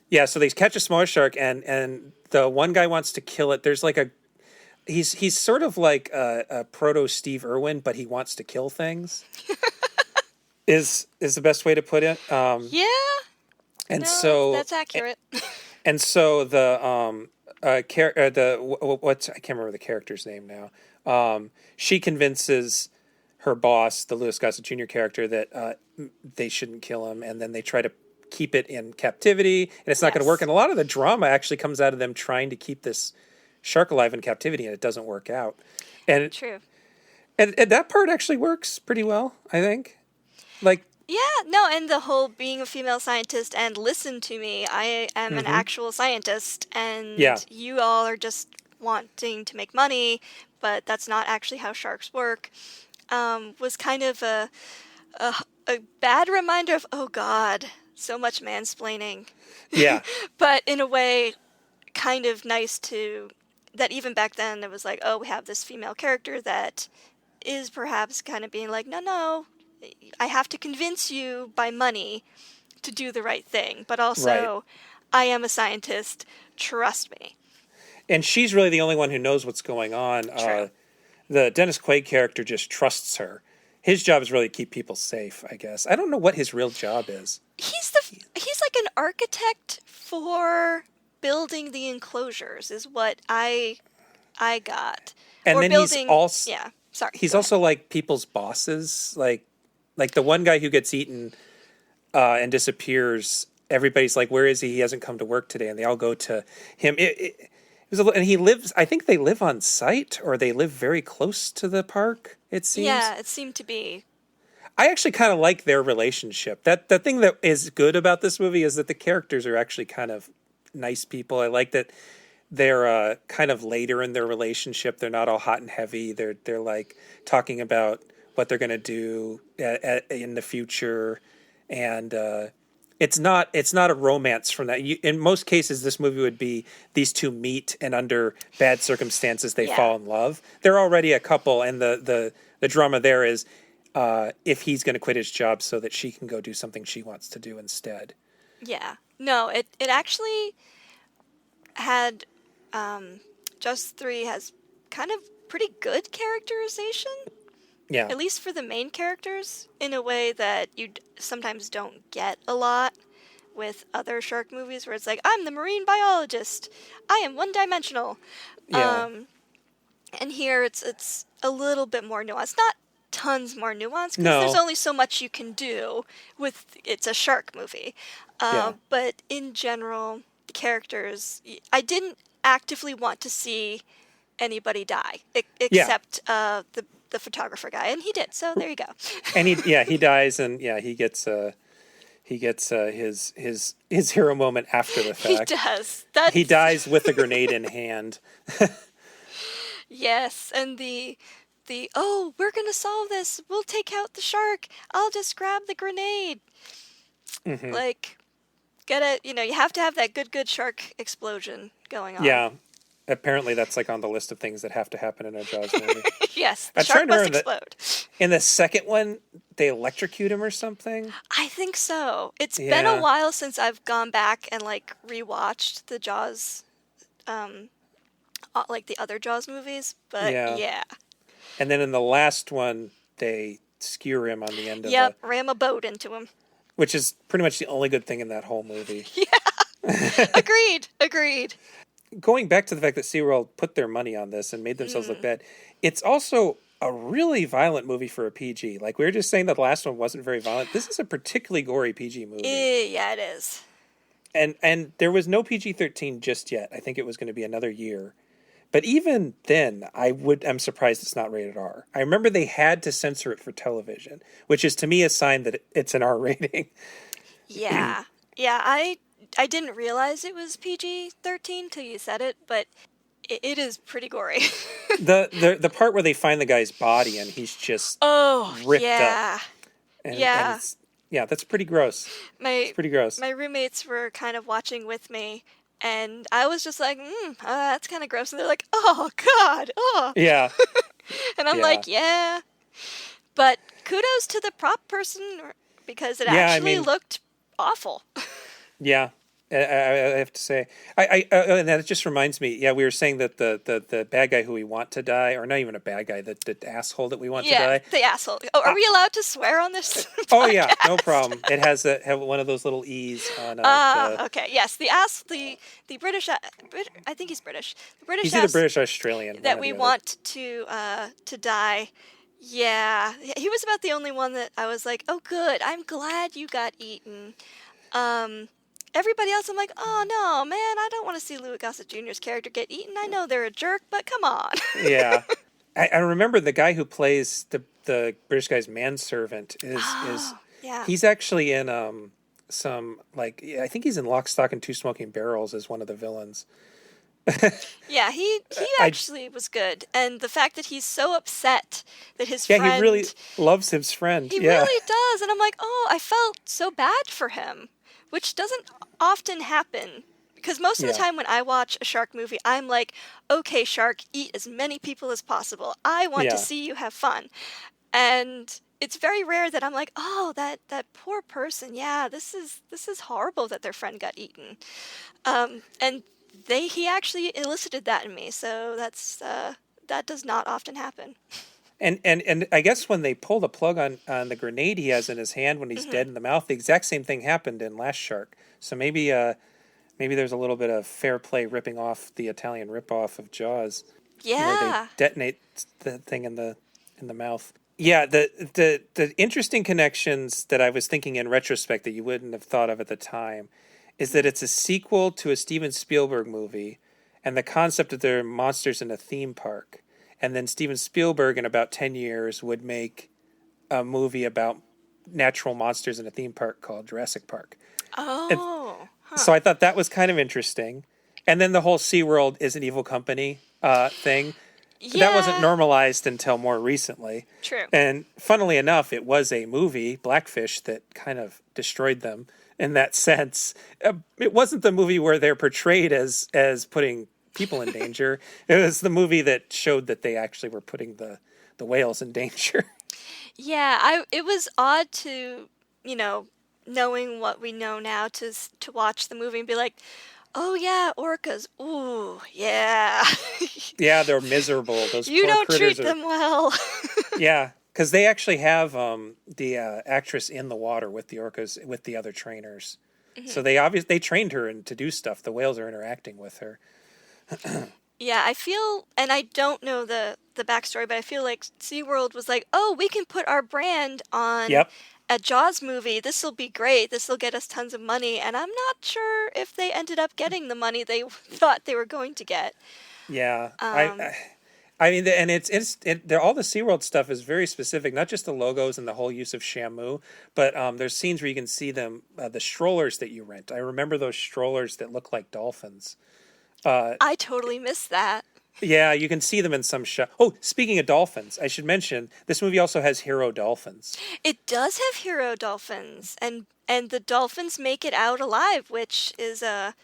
Yeah, so they catch a smaller shark, and the one guy wants to kill it. There's like he's sort of like a proto Steve Irwin, but he wants to kill things. is the best way to put it. Yeah. And no, so that's accurate. And so the I can't remember the character's name now. She convinces her boss, the Louis Gossett Jr. character, that they shouldn't kill him, and then they try to keep it in captivity, and it's not going to work. And a lot of the drama actually comes out of them trying to keep this shark alive in captivity, and it doesn't work out. And true. And that part actually works pretty well, I think. Like, yeah, no, and the whole being a female scientist and listen to me, I am an actual scientist, and you all are just wanting to make money, but that's not actually how sharks work, was kind of a bad reminder of, oh God, so much mansplaining. Yeah. But in a way, kind of nice that even back then it was like, oh, we have this female character that is perhaps kind of being like, no, I have to convince you by money to do the right thing. But also, I am a scientist, trust me. And she's really the only one who knows what's going on. True. the Dennis Quaid character just trusts her. His job is really to keep people safe, I guess. I don't know what his real job is. He's like an architect for building the enclosures, is what I got. And or then building, he's also He's also like people's bosses, like the one guy who gets eaten and disappears. Everybody's like, "Where is he? He hasn't come to work today," and they all go to him. It was and he lives. I think they live on site, or they live very close to the park. It seems. Yeah, it seemed to be. I actually kind of like their relationship. The thing that is good about this movie is that the characters are actually kind of nice people. I like that they're kind of later in their relationship. They're not all hot and heavy. They're like talking about what they're going to do in the future, and it's not a romance from that. In most cases, this movie would be these two meet, and under bad circumstances they fall in love. They're already a couple, and the drama there is if he's going to quit his job so that she can go do something she wants to do instead. Yeah. No, it actually had Just 3 has kind of pretty good characterization. Yeah. At least for the main characters, in a way that you sometimes don't get a lot with other shark movies, where it's like, I'm the marine biologist, I am one-dimensional. Yeah. And here it's a little bit more nuanced. Not tons more nuanced, because No. there's only so much you can do with, it's a shark movie. But in general, the characters, I didn't actively want to see anybody die, except the photographer guy, and he did. So there you go. And he dies, and he gets his hero moment after the fact. He does. He dies with a grenade in hand. Yes, and the we're gonna solve this. We'll take out the shark. I'll just grab the grenade. Mm-hmm. Like, you have to have that good shark explosion going on. Yeah. Apparently that's like on the list of things that have to happen in a Jaws movie. Yes, the shark must explode. In the second one, they electrocute him or something? I think so. It's been a while since I've gone back and rewatched the Jaws, like the other Jaws movies, but yeah. And then in the last one, they skewer him on the end of ram a boat into him. Which is pretty much the only good thing in that whole movie. Yeah. Agreed. Going back to the fact that SeaWorld put their money on this and made themselves look bad, it's also a really violent movie for a PG. Like, we were just saying that the last one wasn't very violent. This is a particularly gory PG movie. Yeah, it is. And there was no PG-13 just yet. I think it was going to be another year. But even then, I'm surprised it's not rated R. I remember they had to censor it for television, which is to me a sign that it's an R rating. Yeah. I didn't realize it was PG-13 till you said it, but it is pretty gory. the part where they find the guy's body and he's just ripped up. And that's pretty gross. It's pretty gross. My roommates were kind of watching with me, and I was just like, that's kind of gross. And they're like, oh, God, oh. Yeah. And I'm like, yeah. But kudos to the prop person, because it actually looked awful. Yeah. I have to say, and that just reminds me. Yeah, we were saying that the bad guy who we want to die, or not even a bad guy, the asshole that we want to die. Yeah, the asshole. Oh, are we allowed to swear on this? Oh yeah, no problem. It has have one of those little E's on. Okay. Yes, the British. I think he's British. The British. He's either British or Australian. That we want to die. Yeah, he was about the only one that I was like, oh, good. I'm glad you got eaten. Everybody else, I'm like, oh, no, man, I don't want to see Louis Gossett Jr.'s character get eaten. I know they're a jerk, but come on. Yeah. I remember the guy who plays the British guy's manservant is he's actually in some, I think he's in Lock, Stock, and Two Smoking Barrels as one of the villains. Yeah, he actually was good. And the fact that he's so upset that his friend... Yeah, he really loves his friend. He really does. And I'm like, oh, I felt so bad for him. Which doesn't often happen, because most of the time when I watch a shark movie, I'm like, okay, shark, eat as many people as possible. I want to see you have fun. And it's very rare that I'm like, oh, that poor person. Yeah, this is horrible that their friend got eaten. And he actually elicited that in me. So that does not often happen. And I guess when they pull the plug on the grenade he has in his hand when he's dead in the mouth, the exact same thing happened in Last Shark. So maybe there's a little bit of fair play ripping off the Italian ripoff of Jaws. Yeah. Where they detonate the thing in the mouth. Yeah, the interesting connections that I was thinking in retrospect that you wouldn't have thought of at the time is that it's a sequel to a Steven Spielberg movie, and the concept that there are monsters in a theme park. And then Steven Spielberg in about 10 years would make a movie about natural monsters in a theme park called Jurassic Park. Oh. So I thought that was kind of interesting. And then the whole SeaWorld is an evil company thing. Yeah. That wasn't normalized until more recently. True. And funnily enough, it was a movie, Blackfish, that kind of destroyed them in that sense. It wasn't the movie where they're portrayed as putting people in danger. It was the movie that showed that they actually were putting the whales in danger. Yeah, it was odd to, knowing what we know now to watch the movie and be like, oh yeah, orcas. Ooh, yeah. Yeah, they're miserable. Those You poor don't treat critters them well. Yeah, because they actually have the actress in the water with the orcas with the other trainers. So they trained her to do stuff. The whales are interacting with her. Yeah, I feel, and I don't know the backstory, but I feel like SeaWorld was like, oh, we can put our brand on a Jaws movie. This will be great. This will get us tons of money. And I'm not sure if they ended up getting the money they thought they were going to get. Yeah, I mean, and all the SeaWorld stuff is very specific, not just the logos and the whole use of Shamu, but there's scenes where you can see them, the strollers that you rent. I remember those strollers that look like dolphins. I totally missed that. Yeah, you can see them in some shot. Oh, speaking of dolphins, I should mention this movie also has hero dolphins. It does have hero dolphins, and the dolphins make it out alive, which is a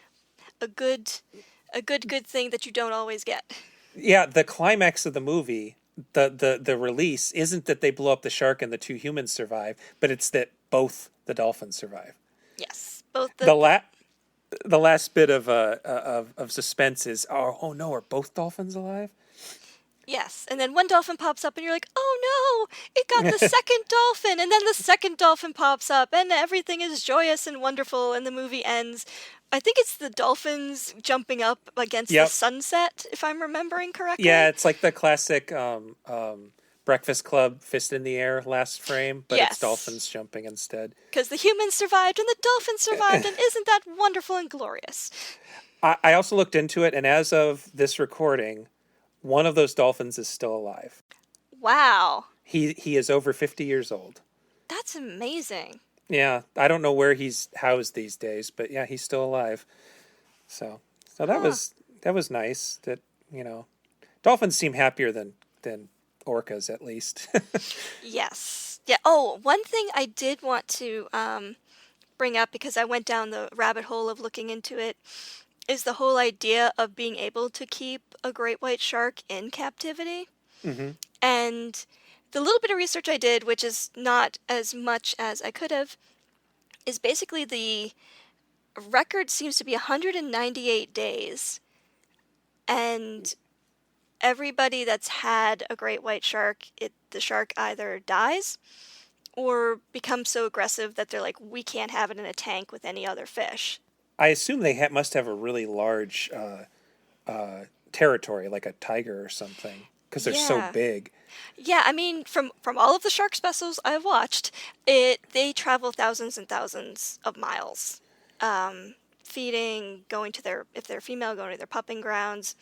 good thing that you don't always get. Yeah, the climax of the movie, the release isn't that they blow up the shark and the two humans survive, but it's that both the dolphins survive. Yes, both The last bit of suspense is, oh no, are both dolphins alive? Yes, and then one dolphin pops up and you're like, oh no, it got the second dolphin, and then the second dolphin pops up and everything is joyous and wonderful and the movie ends. I think it's the dolphins jumping up against the sunset, if I'm remembering correctly. Yeah, it's like the classic Breakfast Club fist in the air last frame, but it's dolphins jumping instead. Because the humans survived and the dolphins survived, and isn't that wonderful and glorious? I also looked into it, and as of this recording, one of those dolphins is still alive. Wow. He is over 50 years old. That's amazing. Yeah, I don't know where he's housed these days, but yeah, he's still alive. So that was nice. That dolphins seem happier than orcas, at least. Yes. Yeah. Oh, one thing I did want to bring up, because I went down the rabbit hole of looking into it, is the whole idea of being able to keep a great white shark in captivity. Mm-hmm. And the little bit of research I did, which is not as much as I could have, is basically the record seems to be 198 days. And everybody that's had a great white shark, the shark either dies or becomes so aggressive that they're like, we can't have it in a tank with any other fish. I assume they must have a really large territory, like a tiger or something, because they're so big. Yeah, I mean, from all of the shark specials I've watched, they travel thousands and thousands of miles, feeding, if they're female, going to their pupping grounds,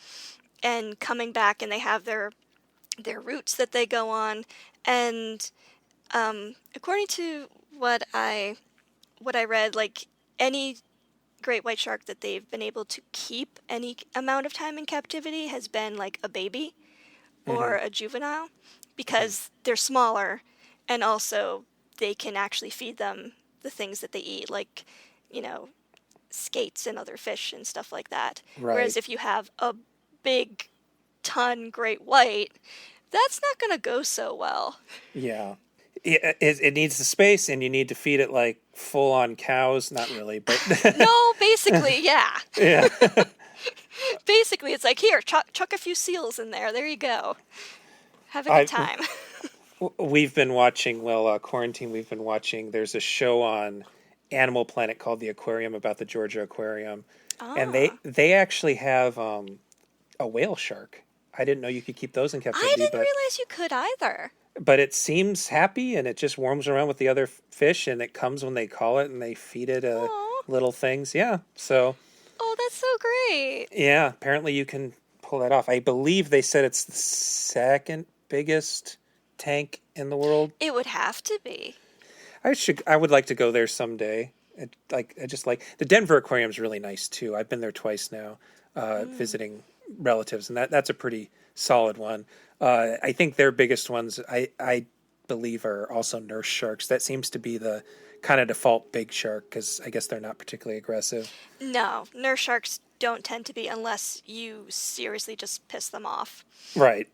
and coming back, and they have their routes that they go on. And according to what I read, like any great white shark that they've been able to keep any amount of time in captivity has been like a baby or a juvenile, because they're smaller, and also they can actually feed them the things that they eat, like skates and other fish and stuff like that. Right. Whereas if you have a big ton great white, that's not going to go so well. Yeah. It needs the space, and you need to feed it like full-on cows. Not really, but... No, basically, yeah. Yeah. Basically, it's like, here, chuck a few seals in there. There you go. Have a good time. We've been watching, quarantine, we've been watching, there's a show on Animal Planet called The Aquarium about the Georgia Aquarium. And they actually have a whale shark. I didn't know you could keep those in captivity. I didn't realize you could either. But it seems happy, and it just warms around with the other fish, and it comes when they call it, and they feed it little things. Yeah, so... Oh, that's so great. Yeah, apparently you can pull that off. I believe they said it's the second biggest tank in the world. It would have to be. I would like to go there someday. I just like the Denver Aquarium is really nice too. I've been there twice now, visiting relatives, and that's a pretty solid one. I think their biggest ones, I believe, are also nurse sharks. That seems to be the kind of default big shark because I guess they're not particularly aggressive. No, nurse sharks don't tend to be unless you seriously just piss them off. Right.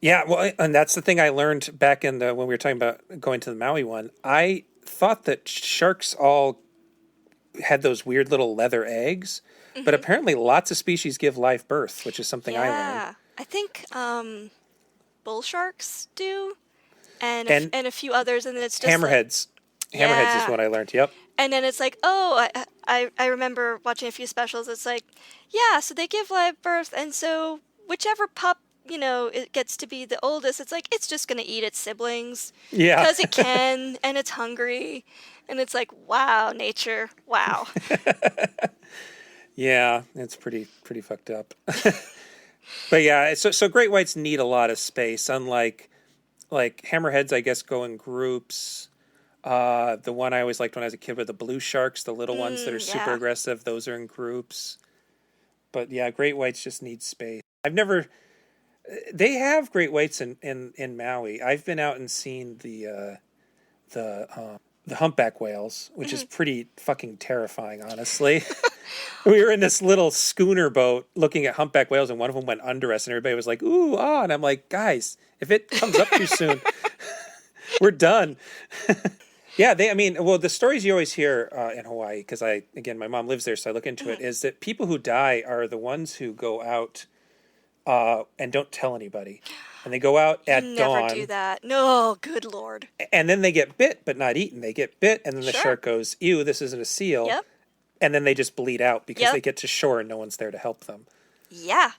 Yeah, well, and that's the thing I learned back in when we were talking about going to the Maui one. I thought that sharks all had those weird little leather eggs, but apparently lots of species give live birth, which is something I learned. Yeah, I think bull sharks do, and a few others, and then it's just hammerheads. Hammerheads is what I learned. Yep. And then it's like, I remember watching a few specials. It's like, yeah, so they give live birth, and so whichever pup, it gets to be the oldest, it's like, it's just going to eat its siblings. Yeah. Because it can, and it's hungry. And it's like, wow, nature, wow. Yeah, it's pretty fucked up. But yeah, so great whites need a lot of space, unlike hammerheads, I guess, go in groups. The one I always liked when I was a kid were the blue sharks, the little ones that are super aggressive. Those are in groups. But yeah, great whites just need space. They have great whites in Maui. I've been out and seen the humpback whales, which is pretty fucking terrifying, honestly. We were in this little schooner boat looking at humpback whales, and one of them went under us, and everybody was like, ooh, ah, and I'm like, guys, if it comes up too soon, we're done. Yeah, the stories you always hear in Hawaii, because my mom lives there, so I look into it, is that people who die are the ones who go out and don't tell anybody. And they go out at dawn. Never do that. No, good Lord. And then they get bit, but not eaten. They get bit, and then the shark goes, ew, this isn't a seal. Yep. And then they just bleed out because they get to shore and no one's there to help them. Yeah,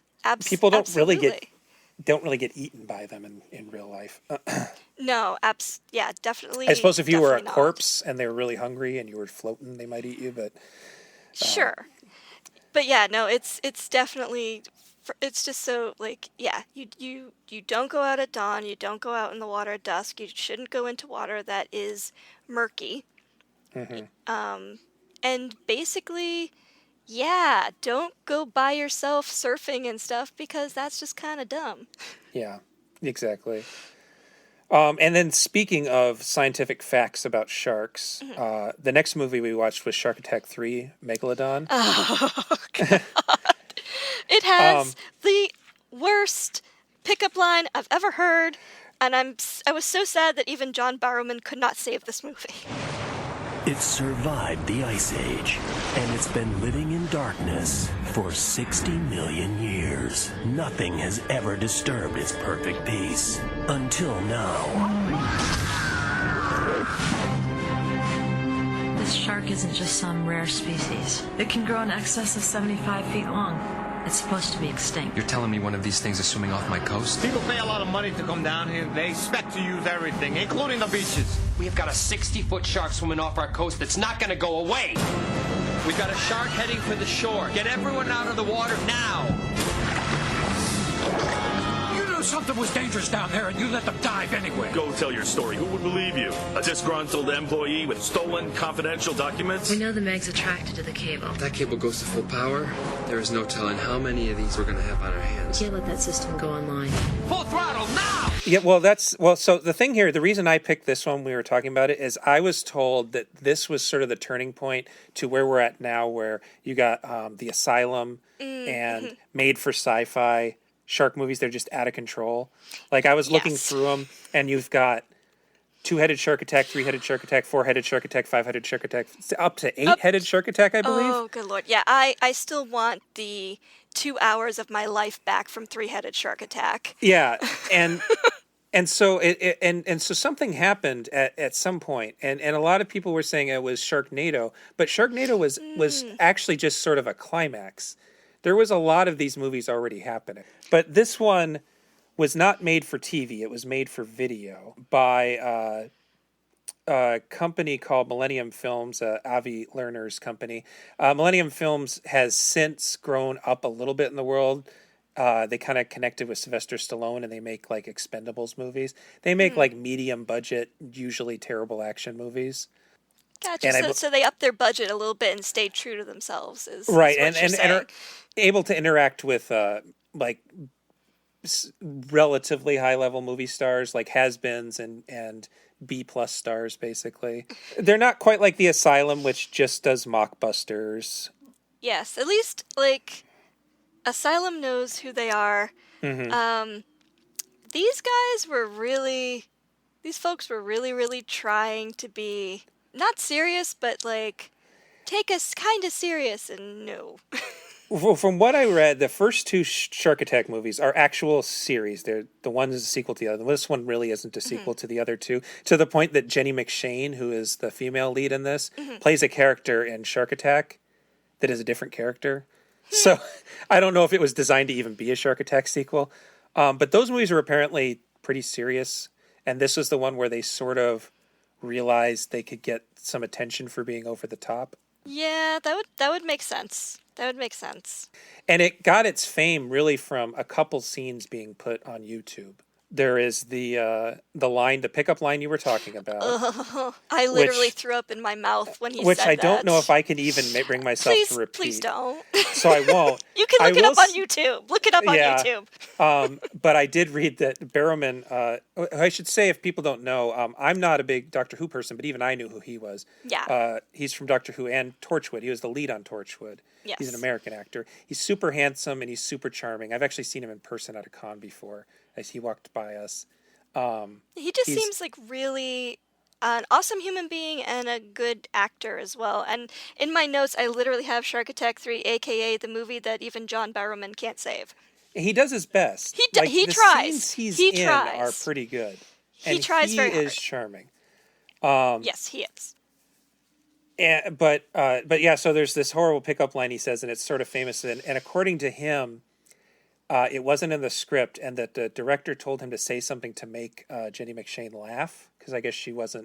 People don't absolutely. really get eaten by them in real life. No, definitely. I suppose if you were a not. corpse and they were really hungry and you were floating, they might eat you, but... Sure. But yeah, no, it's definitely... It's just so, you don't go out at dawn, you don't go out in the water at dusk, you shouldn't go into water that is murky. And basically, don't go by yourself surfing and stuff, because that's just kind of dumb. Yeah, exactly. And then speaking of scientific facts about sharks, the next movie we watched was Shark Attack 3, Megalodon. Oh, God. It has the worst pickup line I've ever heard, and I was so sad that even John Barrowman could not save this movie. It survived the Ice Age, and it's been living in darkness for 60 million years. Nothing has ever disturbed its perfect peace. Until now. This shark isn't just some rare species. It can grow in excess of 75 feet long. It's supposed to be extinct. You're telling me one of these things is swimming off my coast? People pay a lot of money to come down here. They expect to use everything, including the beaches. We have got a 60-foot shark swimming off our coast that's not going to go away. We got a shark heading for the shore. Get everyone out of the water now. You knew something was dangerous down there and you let them dive anyway. Go tell your story. Who would believe you? A disgruntled employee with stolen confidential documents? We know the Meg's attracted to the cable. If that cable goes to full power, there is no telling how many of these we're going to have on our hands. Can't let that system go online. Full throttle now! Yeah, so the thing here, the reason I picked this one when we were talking about it is I was told that this was sort of the turning point to where we're at now, where you got The Asylum and Made for Syfy shark movies. They're just out of control. Like, I was looking through them, and you've got 2-headed shark attack, 3-headed shark attack, 4-headed shark attack, 5-headed shark attack, up to 8-headed shark attack, I believe. Oh, good lord. Yeah, I still want the 2 hours of my life back from 3-headed shark attack. Yeah, and so so something happened at some point, and a lot of people were saying it was Sharknado, but Sharknado was actually just sort of a climax. There was a lot of these movies already happening, but this one was not made for TV. It was made for video by a company called Millennium Films, Avi Lerner's company. Millennium Films has since grown up a little bit in the world. They kind of connected with Sylvester Stallone, and they make like Expendables movies. They make like medium budget, usually terrible action movies. Gotcha. So they upped their budget a little bit and stayed true to themselves. Right, is and are able to interact with like relatively high level movie stars, like has-beens and B+ stars. Basically, they're not quite like the Asylum, which just does mockbusters. Yes, at least like Asylum knows who they are. Mm-hmm. These folks were really trying to be not serious, but like take us kind of serious, and no. Well, from what I read, the first two Shark Attack movies are actual series. They're the one is a sequel to the other. This one really isn't a sequel to the other two, to the point that Jenny McShane, who is the female lead in this, plays a character in Shark Attack that is a different character. So I don't know if it was designed to even be a Shark Attack sequel. But those movies were apparently pretty serious. And this was the one where they sort of realized they could get some attention for being over the top. Yeah, that would make sense. That would make sense. And it got its fame really from a couple scenes being put on YouTube. There is the pickup line you were talking about. I literally threw up in my mouth when he said that. Which I don't know if I can even bring myself to repeat. Please don't. So I won't. You can look it up on YouTube. Look it up on YouTube. But I did read that Barrowman, I should say, if people don't know, I'm not a big Doctor Who person, but even I knew who he was. Yeah. He's from Doctor Who and Torchwood. He was the lead on Torchwood. Yes. He's an American actor. He's super handsome and he's super charming. I've actually seen him in person at a con before as he walked by us. He just seems like really an awesome human being and a good actor as well. And in my notes, I literally have Shark Attack 3, a.k.a. the movie that even John Barrowman can't save. He does his best. He the tries. Scenes he in tries. are pretty good. He tries very hard. He is charming. Yes, he is. But yeah, so there's this horrible pickup line he says, and it's sort of famous. And according to him, it wasn't in the script, and that the director told him to say something to make Jenny McShane laugh, because I guess she was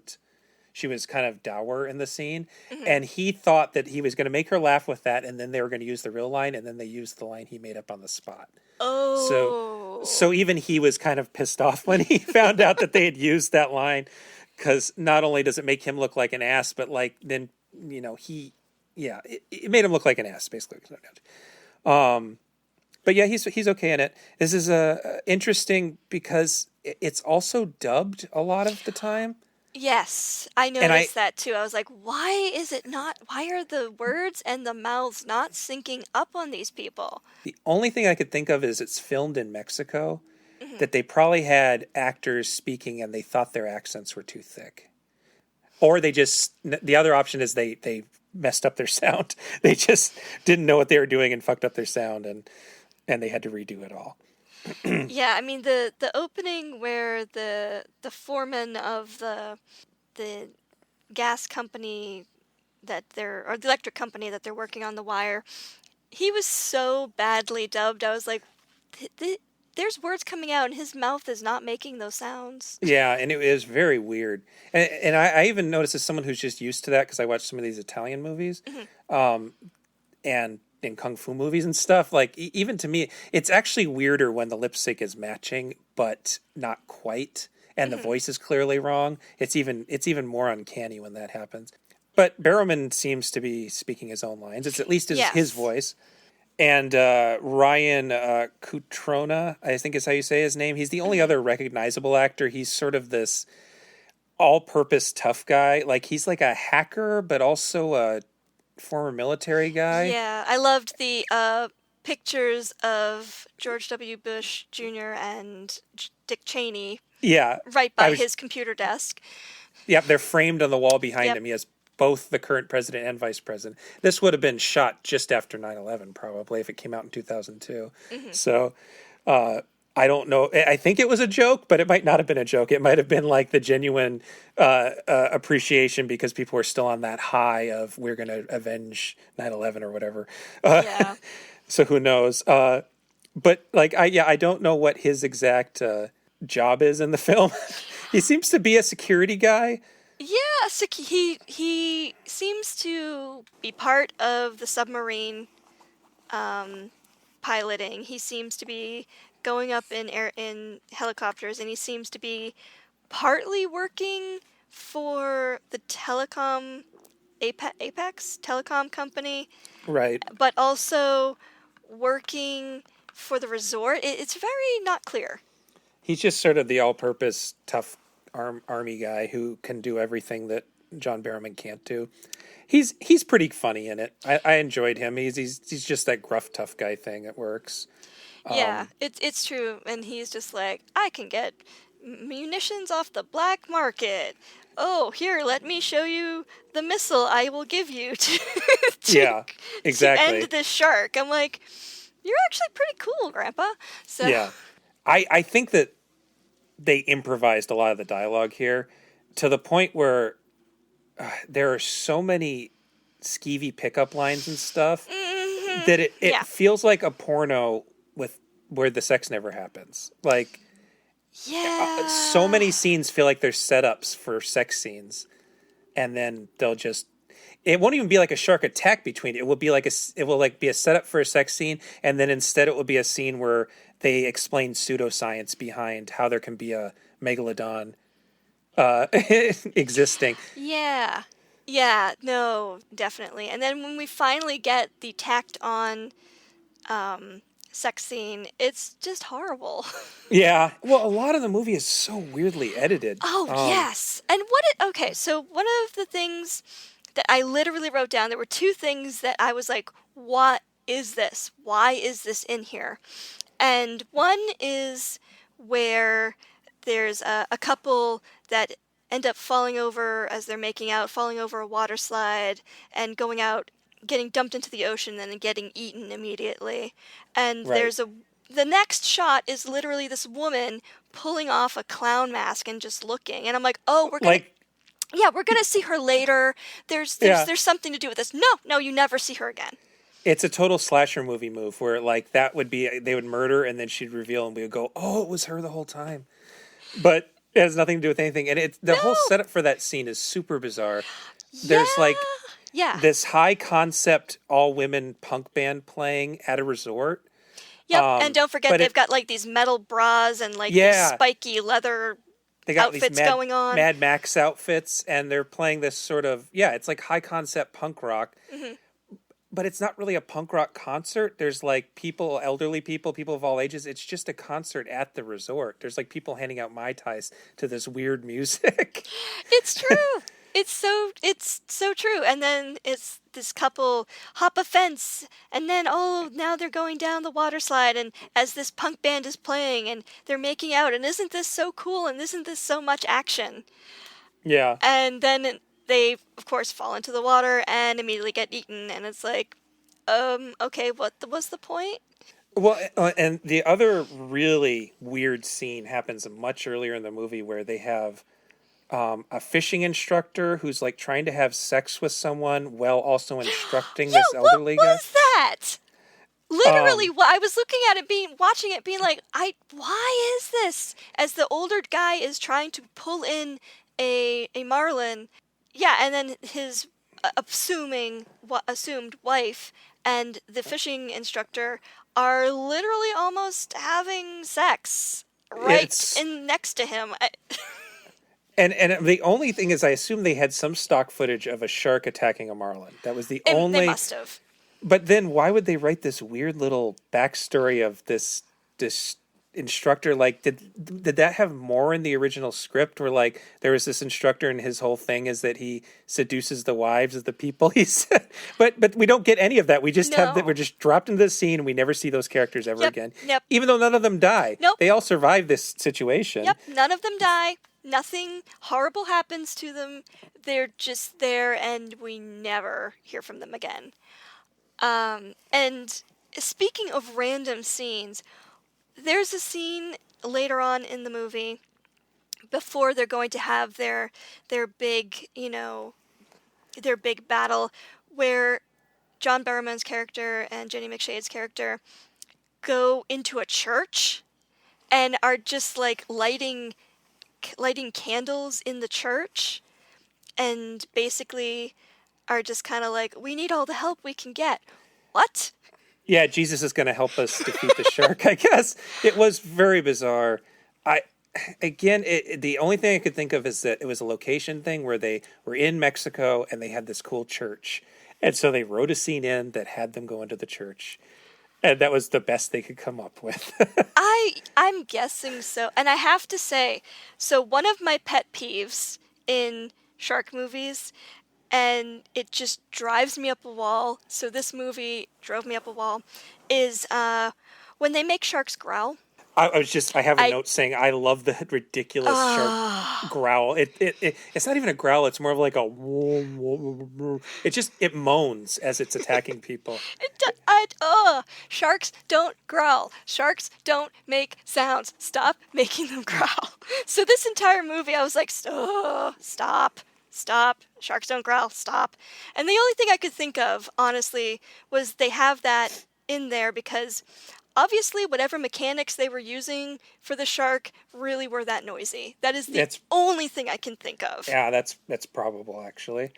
kind of dour in the scene. And he thought that he was going to make her laugh with that, and then they were going to use the real line, and then they used the line he made up on the spot. Oh. So even he was kind of pissed off when he found out that they had used that line, because not only does it make him look like an ass, but like then, you know, it made him look like an ass, basically. But yeah, he's okay in it. This is interesting because it's also dubbed a lot of the time. Yes, I noticed that too. I was like, why are the words and the mouths not syncing up on these people? The only thing I could think of is it's filmed in Mexico, that they probably had actors speaking and they thought their accents were too thick. Or the other option is they messed up their sound. They just didn't know what they were doing and fucked up their sound, and they had to redo it all. Yeah, I mean the opening where the foreman of the gas company or the electric company that they're working on the wire, he was so badly dubbed. I was like, there's words coming out and his mouth is not making those sounds. Yeah, and it was very weird. And I even noticed as someone who's just used to that, because I watched some of these Italian movies, and in kung fu movies and stuff, like even to me, it's actually weirder when the lip sync is matching, but not quite, and the voice is clearly wrong. It's even more uncanny when that happens. But Barrowman seems to be speaking his own lines. It's at least his voice. And Ryan Cutrona, I think is how you say his name. He's the only other recognizable actor. He's sort of this all-purpose tough guy. Like he's like a hacker, but also a former military guy. Yeah, I loved the pictures of George W. Bush Jr. and Dick Cheney Yeah. right by his computer desk. Yep, they're framed on the wall behind Yep. him. He has both the current president and vice president. This would have been shot just after 9/11, probably, if it came out in 2002. So I don't know. I think it was a joke, but it might not have been a joke. It might have been like the genuine appreciation because people were still on that high of we're going to avenge 9/11 or whatever. Yeah. So who knows? But like, I don't know what his exact job is in the film. He seems to be a security guy. Yeah, so he seems to be part of the submarine piloting. He seems to be going up in helicopters, and he seems to be partly working for the Apex telecom company, Right. but also working for the resort. It's very not clear. He's just sort of the all-purpose tough army guy who can do everything that John Barrowman can't do. He's pretty funny in it. I enjoyed him. He's just that gruff tough guy thing. It works. Yeah, it's true, and he's just like, I can get munitions off the black market. Oh, here, let me show you the missile I will give you to Yeah, exactly. to end this shark. I'm like, you're actually pretty cool, Grandpa. So Yeah, I think that they improvised a lot of the dialogue here to the point where there are so many skeevy pickup lines and stuff that it feels like a porno with where the sex never happens. Like, yeah, so many scenes feel like they're setups for sex scenes, and then they'll just. It won't even be like a shark attack between. It will be like be a setup for a sex scene, and then instead it will be a scene where they explain pseudoscience behind how there can be a megalodon existing. Yeah, no, definitely. And then when we finally get the tacked on sex scene, it's just horrible. Yeah, well, a lot of the movie is so weirdly edited. Oh, yes. And so one of the things that I literally wrote down, there were two things that I was like, what is this? Why is this in here? And one is where there's a couple that end up falling over as they're making out, falling over a water slide and going out, getting dumped into the ocean and then getting eaten immediately. And Right. the next shot is literally this woman pulling off a clown mask and just looking. And I'm like, oh, we're gonna see her later. There's something to do with this. No, you never see her again. It's a total slasher movie move where like that would be they would murder and then she'd reveal and we would go, oh, it was her the whole time. But it has nothing to do with anything. And the whole setup for that scene is super bizarre. There's like this high concept all women punk band playing at a resort. Yep, and don't forget they've got like these metal bras and like these spiky leather outfits these going on. Mad Max outfits, and they're playing this sort of it's like high concept punk rock. Mm-hmm. But it's not really a punk rock concert. There's like people, elderly people of all ages. It's just a concert at the resort. There's like people handing out Mai Tais to this weird music. It's true. It's so true. And then it's this couple hop a fence, and then now they're going down the water slide, and as this punk band is playing, and they're making out, and isn't this so cool? And isn't this so much action? Yeah. And then they, of course, fall into the water and immediately get eaten, and it's like, okay, what was the point? Well, and the other really weird scene happens much earlier in the movie where they have a fishing instructor who's like trying to have sex with someone while also instructing this elderly guy. What was that? Literally, I was looking at it, watching it, being like, why is this? As the older guy is trying to pull in a marlin. Yeah, and then his assumed wife and the fishing instructor are literally almost having sex next to him. And the only thing is, I assume they had some stock footage of a shark attacking a marlin. That was the only. They must have. But then, why would they write this weird little backstory of this instructor, like, did that have more in the original script? Where like there was this instructor and his whole thing is that he seduces the wives of the people he's but we don't get any of that. We just have that we're just dropped into the scene and we never see those characters ever again. Yep. Even though none of them die. Nope. They all survive this situation. Yep, none of them die. Nothing horrible happens to them. They're just there and we never hear from them again. And speaking of random scenes, there's a scene later on in the movie before they're going to have their big, their big battle where John Barrowman's character and Jenny McShade's character go into a church and are just like lighting candles in the church and basically are just kind of like, we need all the help we can get. What? Yeah, Jesus is going to help us defeat the shark, I guess. It was very bizarre. The only thing I could think of is that it was a location thing where they were in Mexico and they had this cool church. And so they wrote a scene in that had them go into the church. And that was the best they could come up with. I'm guessing so. And I have to say, so one of my pet peeves in shark movies, and it just drives me up a wall, so this movie drove me up a wall, is when they make sharks growl. I have a note saying I love the ridiculous shark growl. It's not even a growl. It's more of like a it moans as it's attacking people. Sharks don't growl. Sharks don't make sounds. Stop making them growl. So this entire movie, I was like, stop. Sharks don't growl. Stop. And the only thing I could think of, honestly, was they have that in there because obviously, whatever mechanics they were using for the shark really were that noisy. That is the only thing I can think of. Yeah, that's probable, actually.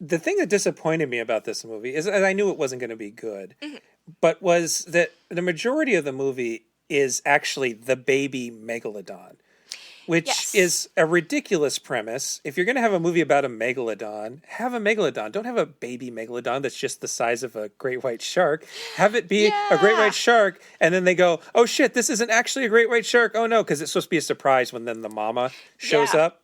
The thing that disappointed me about this movie is I knew it wasn't going to be good, but was that the majority of the movie is actually the baby Megalodon, which is a ridiculous premise. If you're going to have a movie about a Megalodon, have a Megalodon. Don't have a baby Megalodon that's just the size of a great white shark. Have it be a great white shark, and then they go, oh shit, this isn't actually a great white shark. Oh no, because it's supposed to be a surprise when then the mama shows up.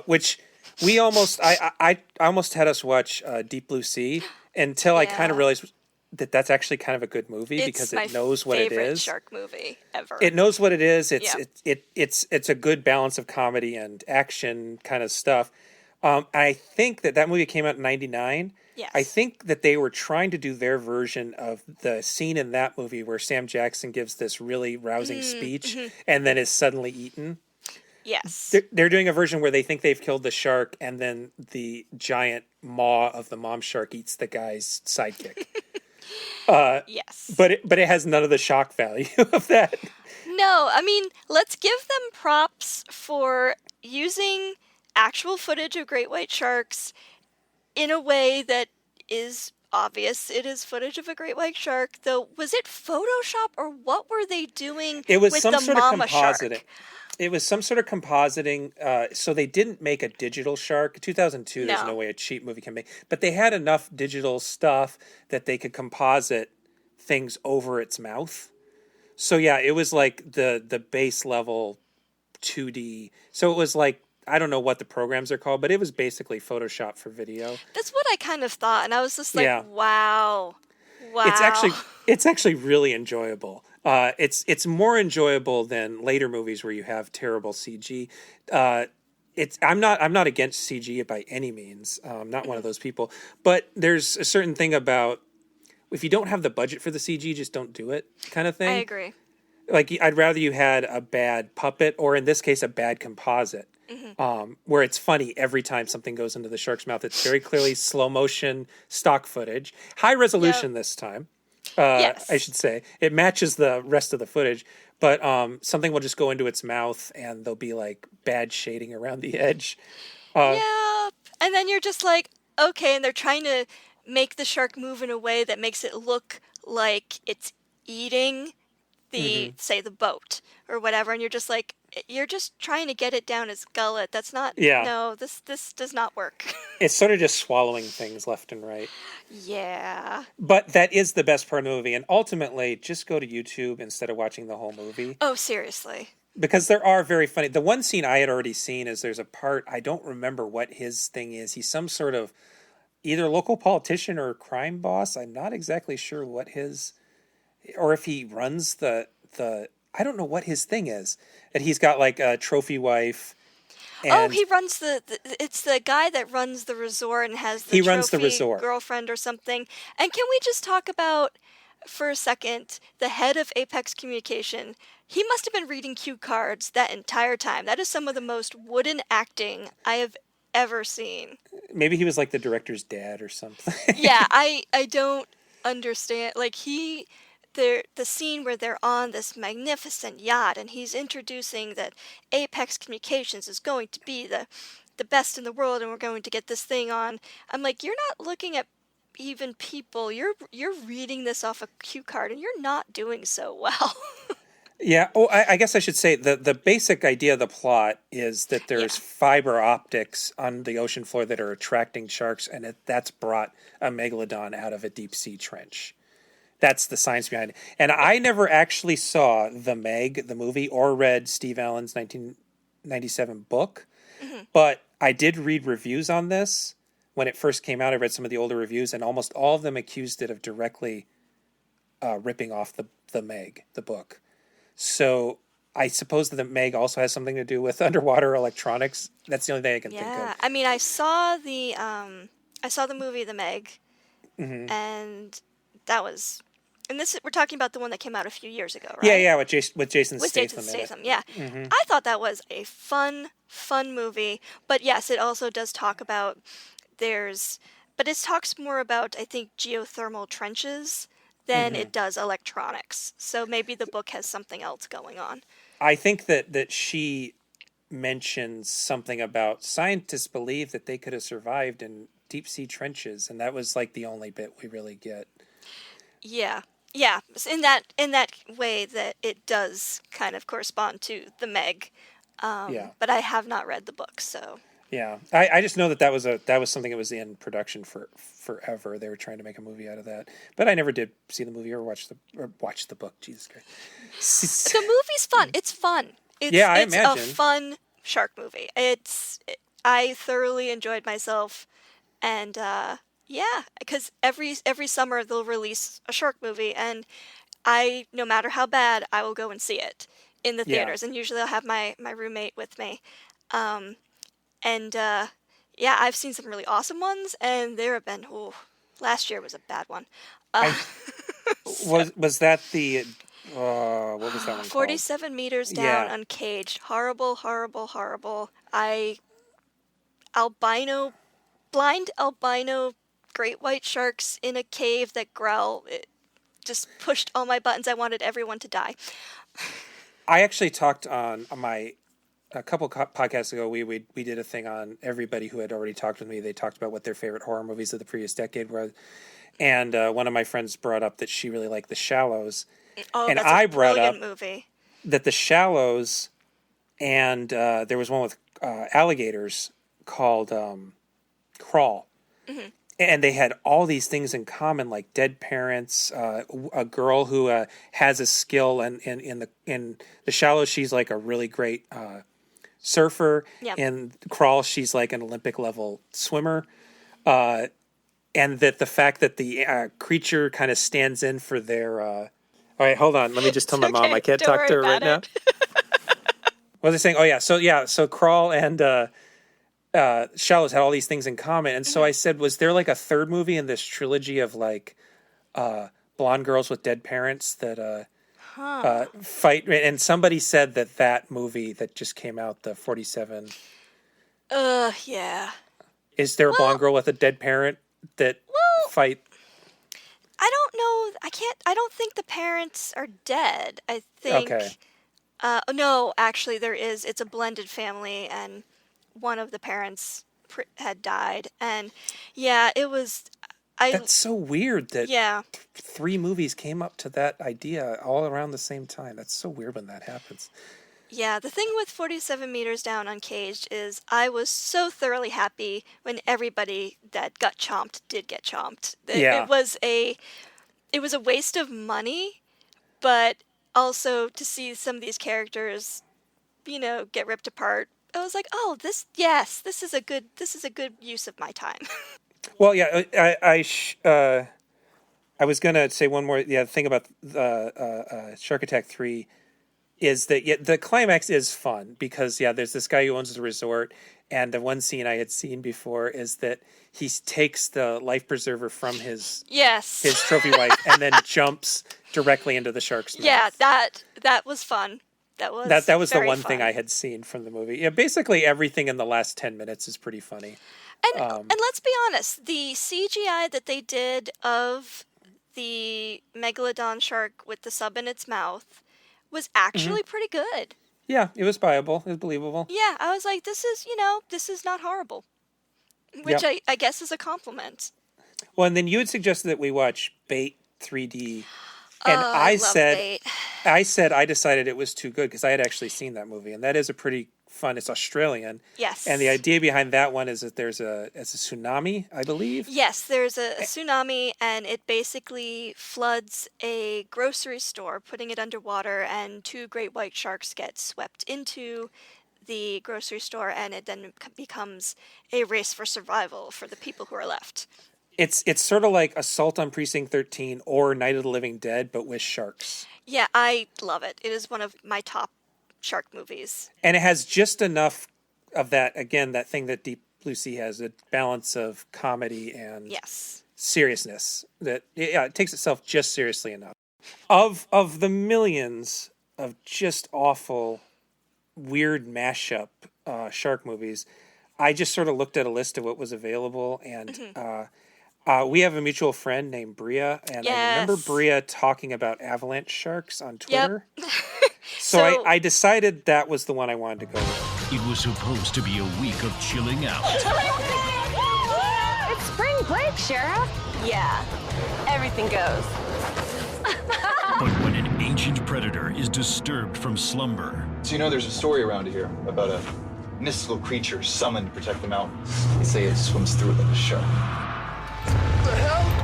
Which we almost, I almost had us watch Deep Blue Sea until I kind of realized that that's actually kind of a good movie because it knows what it is. It's my favorite shark movie ever. It knows what it is. It's a good balance of comedy and action kind of stuff. I think that movie came out in '99. Yes. I think that they were trying to do their version of the scene in that movie where Sam Jackson gives this really rousing speech and then is suddenly eaten. Yes. They're doing a version where they think they've killed the shark and then the giant maw of the mom shark eats the guy's sidekick. Yes. But it has none of the shock value of that. No, I mean, let's give them props for using actual footage of great white sharks in a way that is obvious. It is footage of a great white shark, though. Was it Photoshop or what were they doing? It was with some the sort of mama compositing. Shark? It was some sort of compositing. So they didn't make a digital shark. 2002, there's no way a cheap movie can make. But they had enough digital stuff that they could composite things over its mouth. So yeah, it was like the base level 2D. So it was like, I don't know what the programs are called, but it was basically Photoshop for video. That's what I kind of thought, and I was just like, wow. It's actually really enjoyable. It's more enjoyable than later movies where you have terrible CG. I'm not against CG by any means. I'm not one of those people. But there's a certain thing about if you don't have the budget for the CG, just don't do it, kind of thing. I agree. Like I'd rather you had a bad puppet, or in this case, a bad composite, where it's funny every time something goes into the shark's mouth. It's very clearly slow motion stock footage, high resolution this time. Yes. I should say it matches the rest of the footage, but something will just go into its mouth and there'll be like bad shading around the edge. Yeah, and then you're just like, okay, and they're trying to make the shark move in a way that makes it look like it's eating the say the boat or whatever, and you're just like, you're just trying to get it down his gullet. That's not. Yeah. No, this does not work. It's sort of just swallowing things left and right. Yeah. But that is the best part of the movie. And ultimately, just go to YouTube instead of watching the whole movie. Oh, seriously. Because there are very funny... The one scene I had already seen is there's a part... I don't remember what his thing is. He's some sort of either local politician or crime boss. I'm not exactly sure what his... Or if he runs the I don't know what his thing is. And he's got like a trophy wife. And he runs it's the guy that runs the resort and has the runs the trophy resort. Girlfriend or something. And can we just talk about, for a second, the head of Apex Communication? He must have been reading cue cards that entire time. That is some of the most wooden acting I have ever seen. Maybe he was like the director's dad or something. Yeah, I don't understand. Like, the scene where they're on this magnificent yacht and he's introducing that Apex Communications is going to be the best in the world and we're going to get this thing on. I'm like, you're not looking at even people. You're reading this off a cue card and you're not doing so well. Yeah. Oh, I guess I should say the basic idea of the plot is that there's fiber optics on the ocean floor that are attracting sharks, and that's brought a megalodon out of a deep sea trench. That's the science behind it. And I never actually saw The Meg, the movie, or read Steve Allen's 1997 book, but I did read reviews on this when it first came out. I read some of the older reviews, and almost all of them accused it of directly ripping off the Meg, the book. So I suppose that the Meg also has something to do with underwater electronics. That's the only thing I can think of. Yeah, I mean, I saw the movie The Meg, and that was, and we're talking about the one that came out a few years ago, right? Yeah, with Jason Statham. Yeah. I thought that was a fun movie, but yes, it also does talk about but it talks more about, I think, geothermal trenches than it does electronics. So maybe the book has something else going on. I think that she mentions something about scientists believe that they could have survived in deep sea trenches, and that was like the only bit we really get. Yeah. In that way that it does kind of correspond to the Meg. But I have not read the book, so. Yeah, I just know that was something that was in production for forever. They were trying to make a movie out of that, but I never did see the movie or watch the book. Jesus Christ, the movie's fun. It's fun. I imagine. It's a fun shark movie. I thoroughly enjoyed myself, and because every summer they'll release a shark movie, and no matter how bad, I will go and see it in the theaters, and usually I'll have my roommate with me. I've seen some really awesome ones, and there have been. Last year was a bad one. Was that the what was that one called? 47 meters down, uncaged. Horrible. Blind albino great white sharks in a cave that growl. It just pushed all my buttons. I wanted everyone to die. I actually talked on a couple podcasts ago, we did a thing on everybody who had already talked with me. They talked about what their favorite horror movies of the previous decade were. And one of my friends brought up that she really liked The Shallows. Oh, and that's I a brought up movie. That The Shallows and there was one with alligators called Crawl. Mm-hmm. And they had all these things in common, like dead parents, a girl who has a skill, and in the Shallows, she's like a really great surfer. Yep. In Crawl, she's like an Olympic level swimmer. And that the fact that the creature kind of stands in for their. All right, hold on. Let me just tell my mom I can't talk to her right now. What was I saying? Oh yeah. So Crawl and Shallows had all these things in common, and so I said, was there like a third movie in this trilogy of like blonde girls with dead parents that fight? And somebody said that movie that just came out, the 47. Yeah. Is there a blonde girl with a dead parent that fight? I don't know. I don't think the parents are dead. I think. Okay. No, actually, there is. It's a blended family, and one of the parents had died, and it was. That's so weird that 3 movies came up to that idea all around the same time. That's so weird when that happens. Yeah, the thing with 47 meters down uncaged is I was so thoroughly happy when everybody that got chomped did get chomped. Yeah. It was a waste of money, but also to see some of these characters, get ripped apart. I was like, "Oh, this is a good use of my time." Well, yeah, I was gonna say one more thing about the Shark Attack 3 is that the climax is fun because there's this guy who owns the resort, and the one scene I had seen before is that he takes the life preserver from his trophy wife and then jumps directly into the shark's mouth. Yeah, that was fun. That was the one fun. thing I had seen from the movie. Yeah, basically everything in the last 10 minutes is pretty funny. And let's be honest, the CGI that they did of the Megalodon shark with the sub in its mouth was actually pretty good. Yeah, it was viable. It was believable. Yeah, I was like, this is not horrible. Which I guess is a compliment. Well, and then you had suggested that we watch Bait 3D. And I said I decided it was too good because I had actually seen that movie, and that is a pretty fun. It's Australian. Yes. And the idea behind that one is that there's a tsunami, I believe. Yes, there's a tsunami, and it basically floods a grocery store, putting it underwater, and 2 great white sharks get swept into the grocery store, and it then becomes a race for survival for the people who are left. It's sort of like Assault on Precinct 13 or Night of the Living Dead, but with sharks. Yeah, I love it. It is one of my top shark movies. And it has just enough of that, again, that thing that Deep Blue Sea has, a balance of comedy and seriousness. That it takes itself just seriously enough. Of the millions of just awful, weird mashup shark movies, I just sort of looked at a list of what was available, and we have a mutual friend named Bria, and I remember Bria talking about Avalanche Sharks on Twitter. Yep. So I decided that was the one I wanted to go with. It was supposed to be a week of chilling out. It's spring break, Sheriff. Yeah, everything goes. But when an ancient predator is disturbed from slumber... So there's a story around here about a mystical creature summoned to protect the mountains. They say it swims through it like a shark.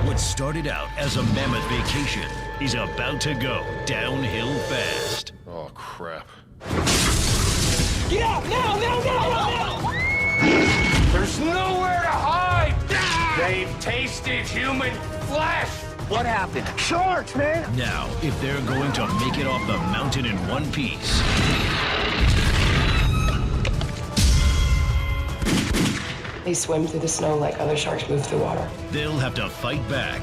What started out as a mammoth vacation is about to go downhill fast. Oh, crap. Get out! Now! There's nowhere to hide! They've tasted human flesh! What happened? Sharks, man! Now, if they're going to make it off the mountain in one piece... They swim through the snow like other sharks move through water. They'll have to fight back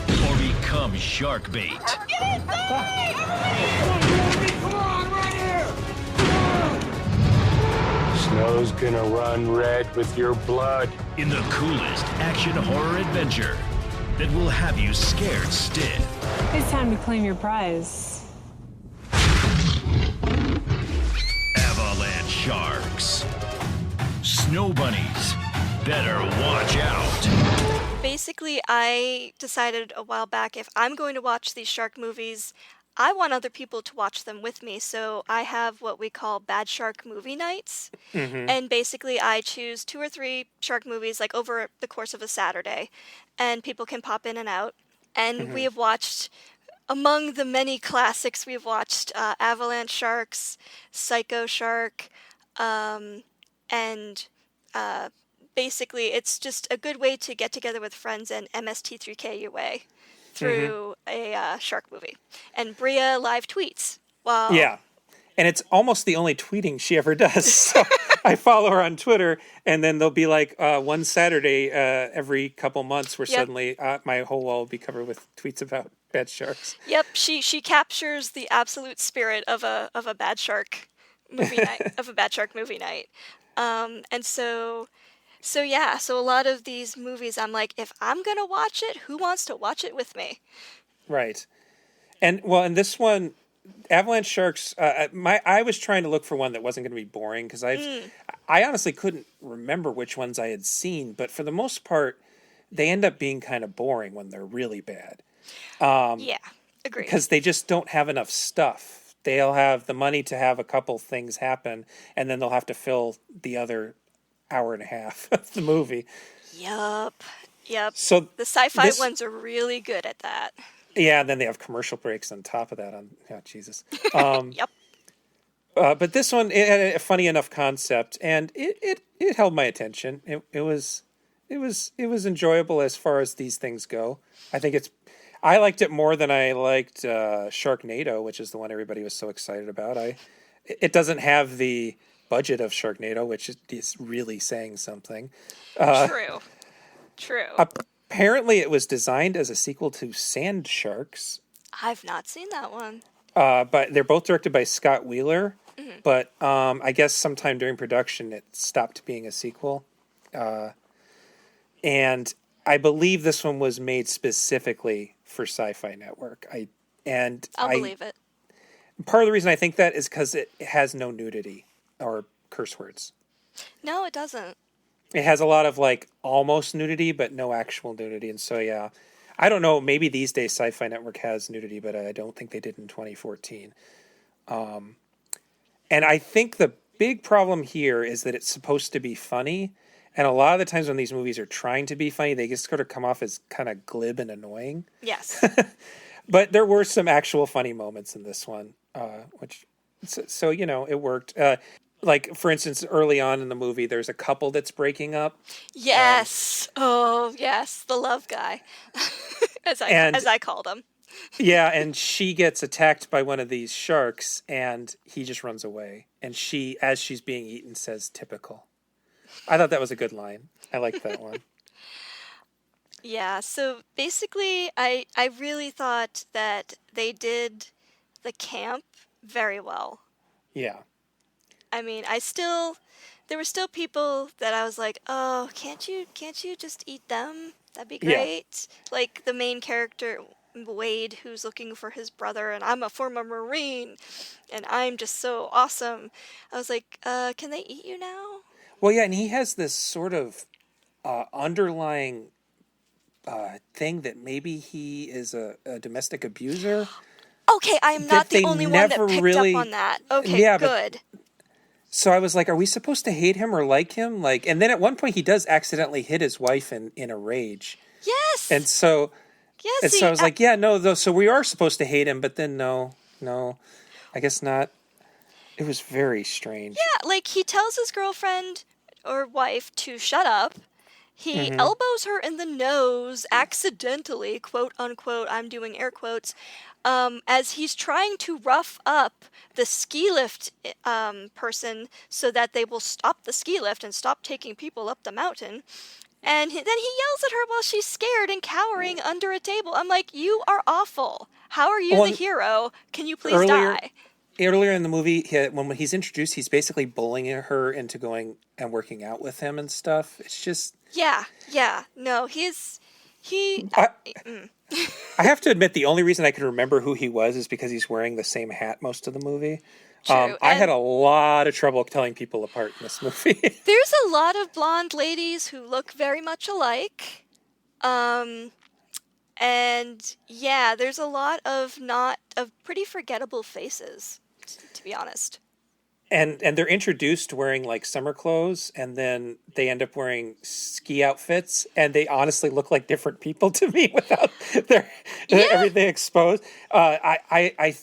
or become shark bait. Get inside! Come on, right here! Snow's gonna run red with your blood. In the coolest action horror adventure that will have you scared stiff. It's time to claim your prize. Avalanche Sharks. Snow bunnies. Better watch out. Basically, I decided a while back if I'm going to watch these shark movies, I want other people to watch them with me. So I have what we call bad shark movie nights. And basically I choose 2 or 3 shark movies like over the course of a Saturday, and people can pop in and out. And we have watched, among the many classics, we've watched Avalanche Sharks, Psycho Shark, and basically it's just a good way to get together with friends and MST3K your way through a shark movie. And Bria live tweets. Wow. Yeah. And it's almost the only tweeting she ever does. So I follow her on Twitter, and then there'll be like one Saturday every couple months where suddenly my whole wall will be covered with tweets about bad sharks. Yep, she captures the absolute spirit of a bad shark movie night, of a bad shark movie night. And so a lot of these movies, I'm like, if I'm gonna watch it, who wants to watch it with me? Right. And this one, Avalanche Sharks, I was trying to look for one that wasn't going to be boring because I honestly couldn't remember which ones I had seen, but for the most part, they end up being kind of boring when they're really bad. Yeah, agreed. Because they just don't have enough stuff. They'll have the money to have a couple things happen, and then they'll have to fill the other hour and a half of the movie. Yep. So the Syfy ones are really good at that. Yeah, and then they have commercial breaks on top of that. Jesus. Yep. But this one, it had a funny enough concept, and it held my attention. It was enjoyable as far as these things go. I liked it more than I liked Sharknado, which is the one everybody was so excited about. It doesn't have the budget of Sharknado, which is really saying something. True. Apparently, it was designed as a sequel to Sand Sharks. I've not seen that one. But they're both directed by Scott Wheeler. Mm-hmm. But I guess sometime during production, it stopped being a sequel. And I believe this one was made specifically for Syfy Network. I'll believe it. Part of the reason I think that is because it has no nudity or curse words. No, it doesn't. It has a lot of almost nudity, but no actual nudity. And so, yeah, I don't know. Maybe these days Syfy Network has nudity, but I don't think they did in 2014. And I think the big problem here is that it's supposed to be funny. And a lot of the times when these movies are trying to be funny, they just sort of come off as kind of glib and annoying. Yes. But there were some actual funny moments in this one, so it worked. For instance, early on in the movie, there's a couple that's breaking up. Yes. Yes, the love guy, as I called him. Yeah, and she gets attacked by one of these sharks, and he just runs away. And she, as she's being eaten, says, "Typical." I thought that was a good line. I liked that one. Yeah, so basically, I really thought that they did the camp very well. Yeah. I mean, there were still people that I was like, oh, can't you just eat them? That'd be great. Yeah. Like the main character, Wade, who's looking for his brother, and I'm a former Marine, and I'm just so awesome. I was like, can they eat you now? Well, yeah, and he has this sort of underlying thing that maybe he is a domestic abuser. Okay, I am not the only one that picked up on that. Okay, yeah, good. So I was like, are we supposed to hate him or like him? And then at one point he does accidentally hit his wife in a rage. Yes. And so, so I was like, yeah, no, though. So we are supposed to hate him, but then no, I guess not. It was very strange. Yeah, he tells his girlfriend or wife to shut up. He elbows her in the nose accidentally, quote unquote, I'm doing air quotes, as he's trying to rough up the ski lift person so that they will stop the ski lift and stop taking people up the mountain. And then he yells at her while she's scared and cowering under a table. I'm like, you are awful. How are you the hero? Can you please die? Earlier in the movie, when he's introduced, he's basically bullying her into going and working out with him and stuff. It's just... Yeah. No, I have to admit, the only reason I can remember who he was is because he's wearing the same hat most of the movie. True. I had a lot of trouble telling people apart in this movie. There's a lot of blonde ladies who look very much alike. And yeah, there's a lot of pretty forgettable faces, to be honest. And they're introduced wearing summer clothes, and then they end up wearing ski outfits, and they honestly look like different people to me without their everything exposed. I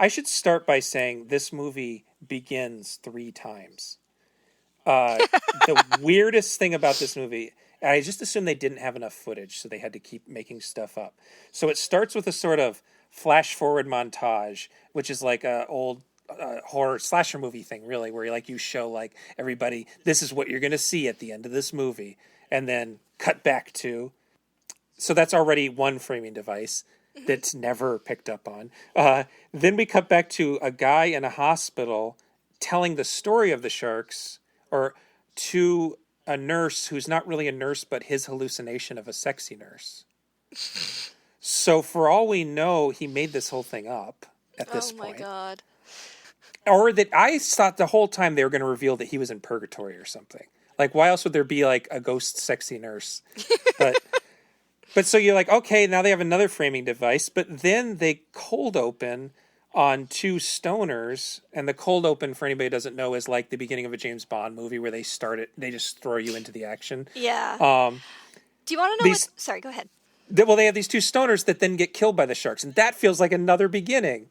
should start by saying this movie begins 3 times. The weirdest thing about this movie, I just assumed they didn't have enough footage, so they had to keep making stuff up. So it starts with a sort of flash forward montage, which is like a old horror slasher movie thing, really, where you show everybody, this is what you're going to see at the end of this movie, and then cut back to. So that's already one framing device that's never picked up on. Then we cut back to a guy in a hospital telling the story of the sharks, or to a nurse who's not really a nurse, but his hallucination of a sexy nurse. So for all we know, he made this whole thing up at this point. Oh my God. Or that I thought the whole time they were going to reveal that he was in purgatory or something. Why else would there be a ghost sexy nurse? But But so you're like, okay, now they have another framing device, but then they cold open on two stoners, and the cold open, for anybody who doesn't know, is like the beginning of a James Bond movie where they just throw you into the action. Yeah. Do you want to know what... Sorry, go ahead. Well, they have these two stoners that then get killed by the sharks, and that feels like another beginning.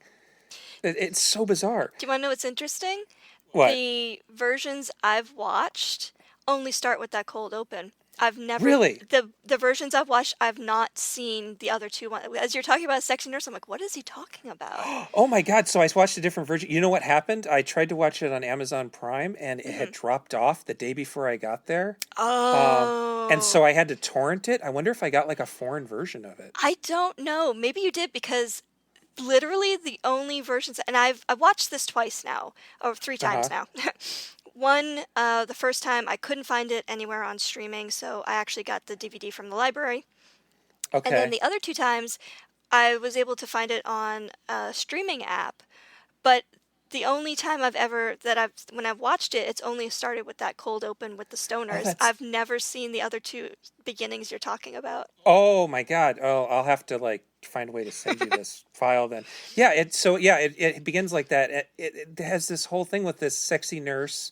It's so bizarre. Do you want to know what's interesting? What? The versions I've watched only start with that cold open. I've never really the versions I've watched. I've not seen the other two. As you're talking about Sexy Nurse, I'm like, what is he talking about? Oh my God! So I watched a different version. You know what happened? I tried to watch it on Amazon Prime, and it had dropped off the day before I got there. Oh. And so I had to torrent it. I wonder if I got like a foreign version of it. I don't know. Maybe you did, because literally the only versions, and I've watched this twice now, or 3 times now. One, the first time I couldn't find it anywhere on streaming, so I actually got the DVD from the library. Okay. And then the other 2 times, I was able to find it on a streaming app. But the only time when I've watched it, it's only started with that cold open with the stoners. I've never seen the other 2 beginnings you're talking about. Oh my God! Oh, I'll have to find a way to send you this file then. Yeah. It begins like that. It has this whole thing with this sexy nurse.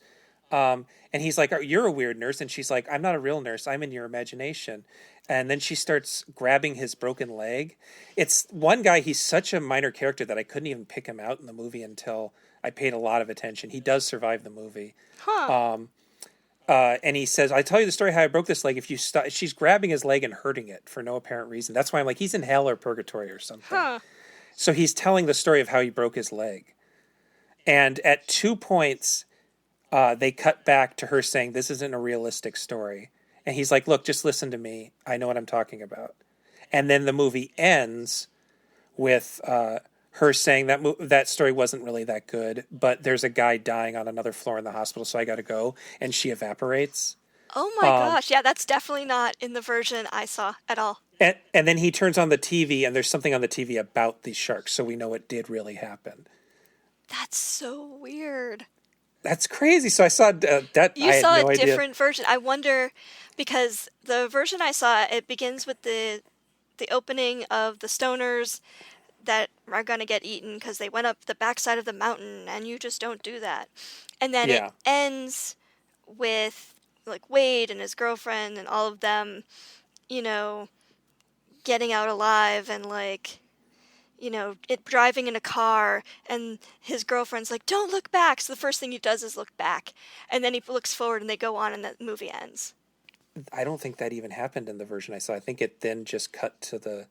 And he's like, oh, you're a weird nurse. And she's like, I'm not a real nurse. I'm in your imagination. And then she starts grabbing his broken leg. It's one guy. He's such a minor character that I couldn't even pick him out in the movie until I paid a lot of attention. He does survive the movie. And he says, I tell you the story how I broke this leg. If you stop, she's grabbing his leg and hurting it for no apparent reason. That's why I'm like, he's in hell or purgatory or something. So he's telling the story of how he broke his leg. And at 2 points, they cut back to her saying, this isn't a realistic story. And he's like, look, just listen to me. I know what I'm talking about. And then the movie ends with her saying that story wasn't really that good, but there's a guy dying on another floor in the hospital, so I got to go. And she evaporates. Oh my gosh. Yeah, that's definitely not in the version I saw at all. And then he turns on the TV, and there's something on the TV about these sharks, so we know it did really happen. That's so weird. That's crazy. So I saw that. You saw a different version. I wonder, because the version I saw, it begins with the opening of the stoners that are going to get eaten because they went up the backside of the mountain, and you just don't do that. And then it ends with Wade and his girlfriend and all of them, getting out alive and it driving in a car, and his girlfriend's like, don't look back. So the first thing he does is look back, and then he looks forward and they go on and the movie ends. I don't think that even happened in the version I saw. I think it then just cut to the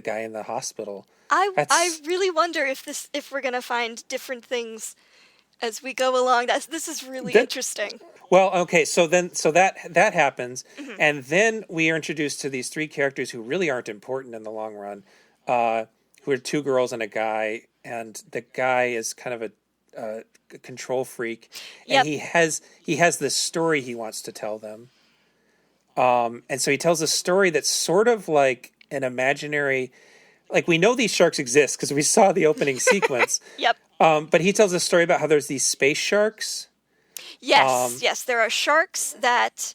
guy in the hospital. I really wonder if we're going to find different things as we go along. This is really interesting. Well, okay, so that happens, and then we are introduced to these 3 characters who really aren't important in the long run. Who are 2 girls and a guy, and the guy is kind of a control freak, and he has this story he wants to tell them, and so he tells a story that's sort of like an imaginary, we know these sharks exist because we saw the opening sequence. Yep. But he tells a story about how there's these space sharks. Yes, there are sharks that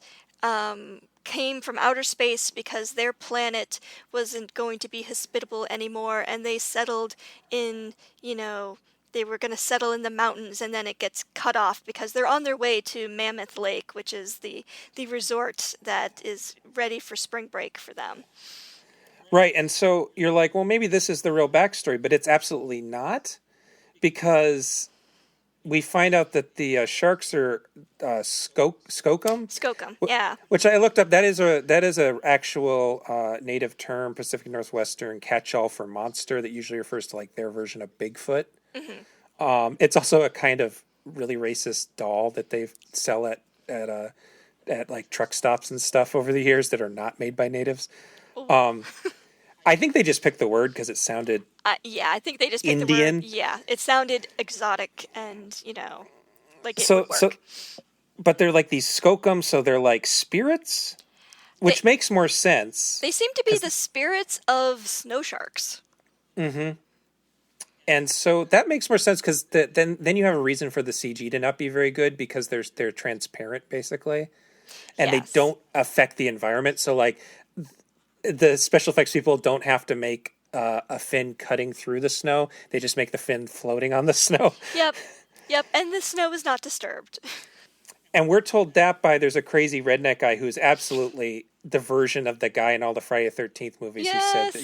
came from outer space because their planet wasn't going to be hospitable anymore, and they settled in, they were going to settle in the mountains, and then it gets cut off because they're on their way to Mammoth Lake, which is the resort that is ready for spring break for them. Right, and so you're like, well, maybe this is the real backstory, but it's absolutely not, because we find out that the sharks are skokum. Skokum, yeah. Which I looked up. That is a actual native term, Pacific Northwestern catch-all for monster that usually refers to their version of Bigfoot. Mm-hmm. It's also a kind of really racist doll that they sell at truck stops and stuff over the years that are not made by natives. I think they just picked the word because it sounded I think they just picked Indian. The word. Yeah, it sounded exotic and, it would work. But they're these skokum, so they're spirits, which makes more sense. They seem to be the spirits of snow sharks. Mm-hmm. And so that makes more sense because then you have a reason for the CG to not be very good because they're transparent, basically. And they don't affect the environment. So, the special effects people don't have to make a fin cutting through the snow. They just make the fin floating on the snow. Yep. And the snow is not disturbed. And we're told that by there's a crazy redneck guy who's absolutely the version of the guy in all the Friday the 13th movies who said that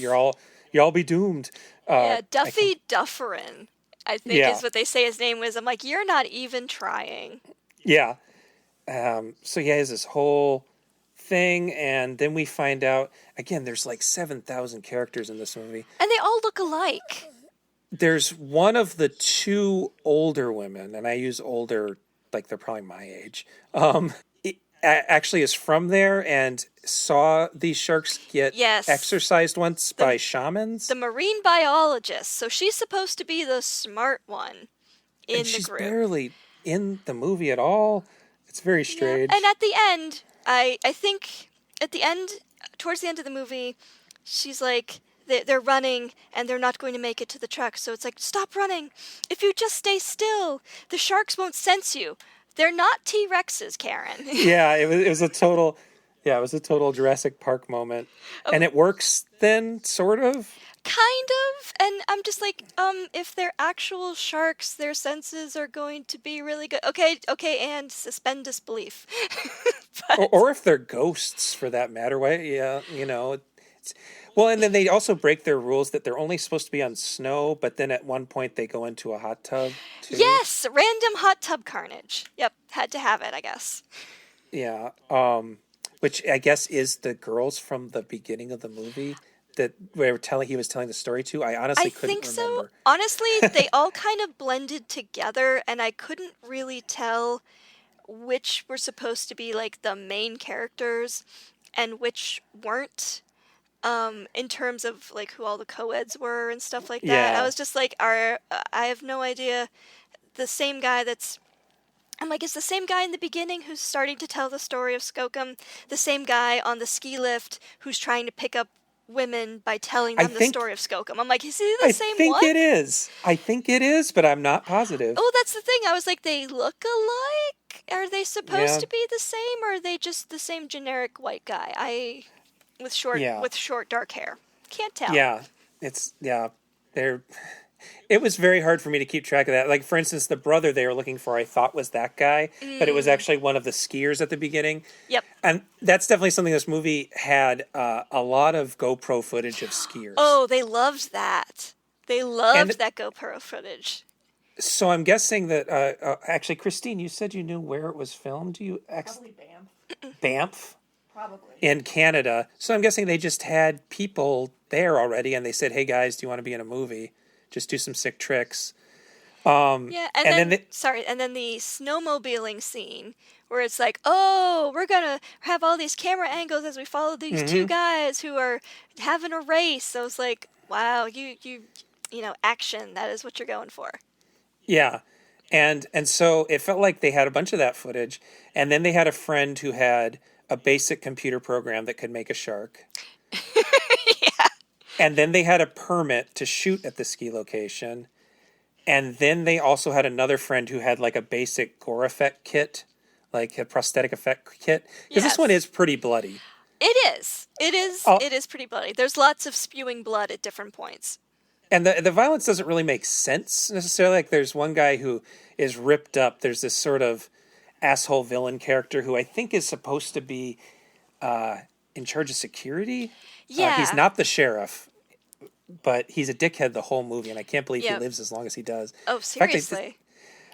y'all be doomed. Duffy Dufferin, I think is what they say his name was. I'm like, you're not even trying. Yeah. So he has this whole thing, and then we find out, again, there's like 7,000 characters in this movie. And they all look alike. There's one of the two older women, and I use older like they're probably my age, actually is from there and saw these sharks get exercised once by shamans. The marine biologist. So she's supposed to be the smart one in the she's group. Barely in the movie at all. It's very strange. Yeah. And at the end, I think at the end, towards the end of the movie, she's like, they're running and they're not going to make it to the truck. So it's like, stop running. If you just stay still, the sharks won't sense you. They're not T-Rexes, Karen. Yeah, it was a total Jurassic Park moment. And it works then, sort of? Kind of. And I'm just like, if they're actual sharks, their senses are going to be really good. Okay, and suspend disbelief. or if they're ghosts, for that matter. Well, and then they also break their rules that they're only supposed to be on snow, but then at one point they go into a hot tub, too. Yes, random hot tub carnage. Yep, had to have it, I guess. Yeah, which I guess is the girls from the beginning of the movie that he was telling the story to. I honestly couldn't remember. So. Honestly, they all kind of blended together, and I couldn't really tell which were supposed to be like the main characters and which weren't. In terms of like who all the co-eds were and stuff like that. Yeah. I was just like, I have no idea. The same guy I'm like, is the same guy in the beginning who's starting to tell the story of Skookum the same guy on the ski lift who's trying to pick up women by telling them the story of Skookum? I'm like, is he the same one? I think it is. I think it is, but I'm not positive. Oh, that's the thing. I was like, they look alike? Are they supposed to be the same, or are they just the same generic white guy? With short dark hair. Can't tell. Yeah. It was very hard for me to keep track of that. Like, for instance, the brother they were looking for I thought was that guy, but it was actually one of the skiers at the beginning. Yep. And that's definitely something this movie had a lot of GoPro footage of skiers. Oh, they loved that. They loved that GoPro footage. So I'm guessing that, actually, Christine, you said you knew where it was filmed. Probably Banff. Banff? Probably. In Canada. So I'm guessing they just had people there already and they said, hey guys, do you want to be in a movie? Just do some sick tricks. And then the snowmobiling scene where it's like, oh, we're going to have all these camera angles as we follow these two guys who are having a race. So it's like, wow, you action, that is what you're going for. Yeah. And so it felt like they had a bunch of that footage. And then they had a friend who had a basic computer program that could make a shark. Yeah. And then they had a permit to shoot at the ski location. And then they also had another friend who had like a basic gore effect kit, like a prosthetic effect kit. Because this one is pretty bloody. It is. It is pretty bloody. There's lots of spewing blood at different points. And the violence doesn't really make sense necessarily. Like there's one guy who is ripped up. There's this sort of asshole villain character who I think is supposed to be in charge of security. Yeah. He's not the sheriff, but he's a dickhead the whole movie, and I can't believe he lives as long as he does. Oh, seriously?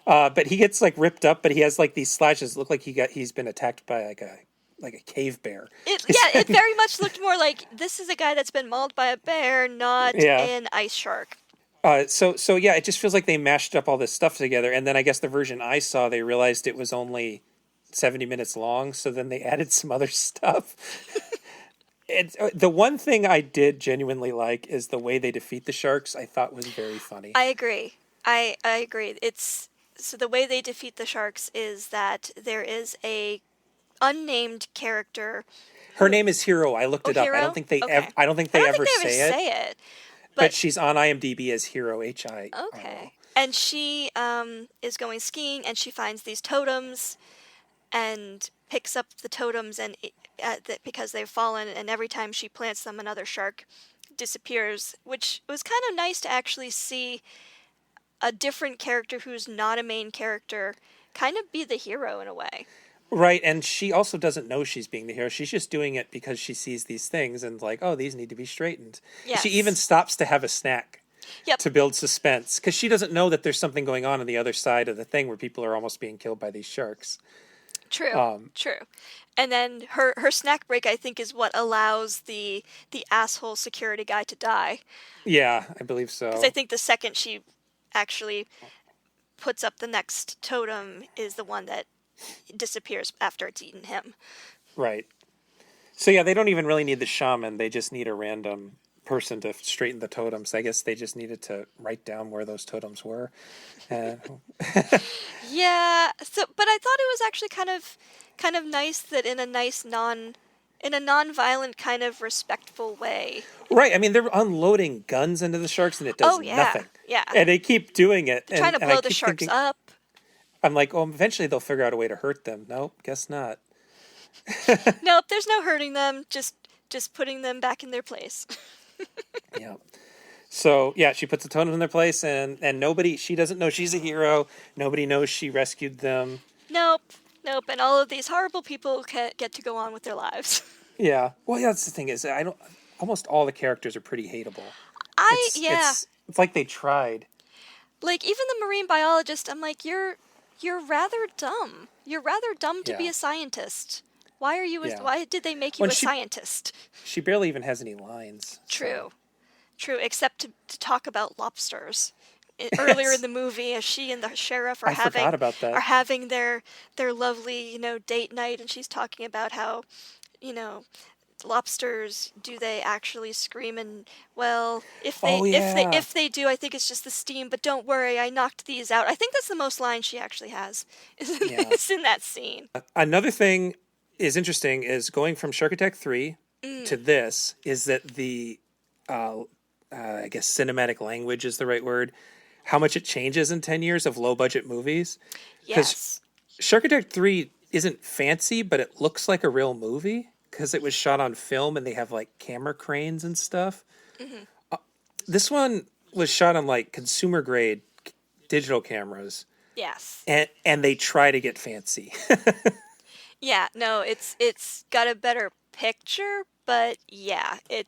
But he gets like ripped up, but he has like these slashes that look like he's been attacked by like a cave bear. It very much looked more like this is a guy that's been mauled by a bear, not an ice shark. So yeah, it just feels like they mashed up all this stuff together, and then I guess the version I saw, they realized it was only 70 minutes long, so then they added some other stuff. The one thing I did genuinely like is the way they defeat the sharks. I thought was very funny. I agree. I agree. So the way they defeat the sharks is that there is a unnamed character. Her name is Hero. I looked it up. Hero? I don't think they ever say it. But she's on IMDb as Hero, H-I. Okay. And she is going skiing, and she finds these totems, and picks up the totems and because they've fallen, and every time she plants them, another shark disappears, which was kind of nice to actually see a different character who's not a main character kind of be the hero in a way. Right, and she also doesn't know she's being the hero. She's just doing it because she sees these things and like, oh, these need to be straightened. Yes. She even stops to have a snack to build suspense because she doesn't know that there's something going on the other side of the thing where people are almost being killed by these sharks. True, true. And then her snack break, I think, is what allows the asshole security guy to die. Yeah, I believe so. Because I think the second she actually puts up the next totem is the one that disappears after it's eaten him. Right. So yeah, they don't even really need the shaman. They just need a random person to straighten the totems. I guess they just needed to write down where those totems were. Yeah. So, but I thought it was actually kind of nice that in a non-violent kind of respectful way. Right. I mean, they're unloading guns into the sharks and it does nothing. Yeah. And they keep doing it. They're trying to blow the sharks up. I'm like, oh, eventually they'll figure out a way to hurt them. Nope, guess not. Nope, there's no hurting them. Just putting them back in their place. Yeah. So yeah, she puts the totems in their place, and she doesn't know she's a hero. Nobody knows she rescued them. Nope. And all of these horrible people get to go on with their lives. Yeah. Well, yeah, that's the thing is, almost all the characters are pretty hateable. It's like they tried. Like even the marine biologist, I'm like, you're rather dumb. You're rather dumb to be a scientist. Why are you? Why did they make you a scientist? She barely even has any lines. True, except to talk about lobsters. Earlier in the movie, as she and the sheriff are having their lovely date night, and she's talking about how lobsters, do they actually scream? And well, if they do, I think it's just the steam. But don't worry, I knocked these out. I think that's the most lines she actually has. Is in that scene. Another thing is interesting is going from Shark Attack 3 to this is that the I guess cinematic language is the right word. How much it changes in 10 years of low budget movies. Yes. Shark Attack 3 isn't fancy, but it looks like a real movie because it was shot on film and they have like camera cranes and stuff. Mm-hmm. This one was shot on like consumer grade digital cameras. Yes. And they try to get fancy. Yeah, no, it's got a better picture, but yeah, it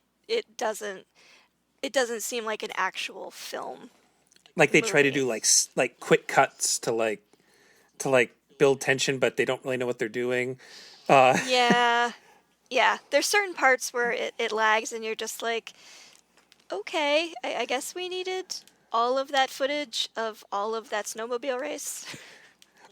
doesn't seem like an actual film. Like they try to do like quick cuts to build tension, but they don't really know what they're doing. Yeah. There's certain parts where it lags, and you're just like, okay, I guess we needed all of that footage of all of that snowmobile race.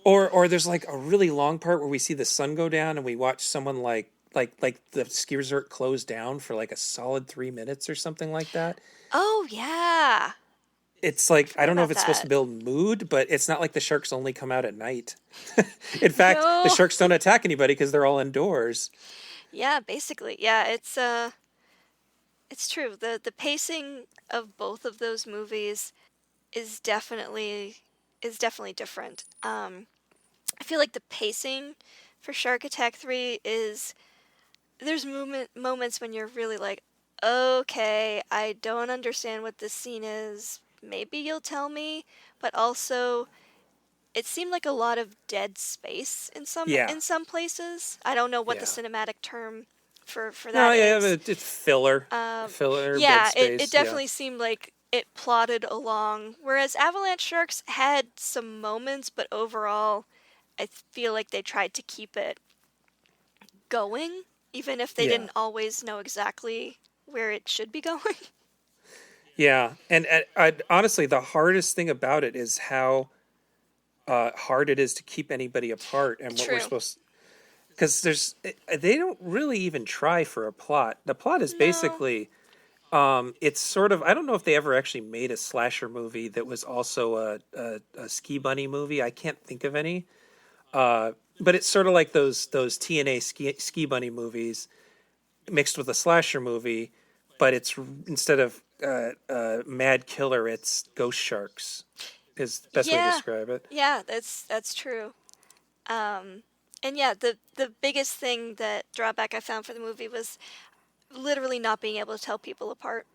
Or there's like a really long part where we see the sun go down, and we watch someone like the ski resort close down for like a solid 3 minutes or something like that. Oh yeah. It's like, I don't know if it's supposed to build mood, but it's not like the sharks only come out at night. In fact, the sharks don't attack anybody because they're all indoors. Yeah, basically. Yeah, it's true. The pacing of both of those movies is definitely different. I feel like the pacing for Shark Attack 3 is, there's moments when you're really like, okay, I don't understand what this scene is. Maybe you'll tell me, but also it seemed like a lot of dead space in some places. I don't know what the cinematic term for that is. No, it's filler. Filler. Yeah, dead space, it definitely seemed like it plodded along. Whereas Avalanche Sharks had some moments, but overall, I feel like they tried to keep it going, even if they didn't always know exactly where it should be going. Yeah, and honestly, the hardest thing about it is how hard it is to keep anybody apart, and what we're supposed. Because they don't really even try for a plot. The plot is basically, it's sort of, I don't know if they ever actually made a slasher movie that was also a ski bunny movie. I can't think of any, but it's sort of like those TNA ski bunny movies mixed with a slasher movie, but it's instead of mad killer, it's ghost sharks is the best way to describe it. Yeah, that's true. And yeah, the biggest thing that drawback I found for the movie was literally not being able to tell people apart.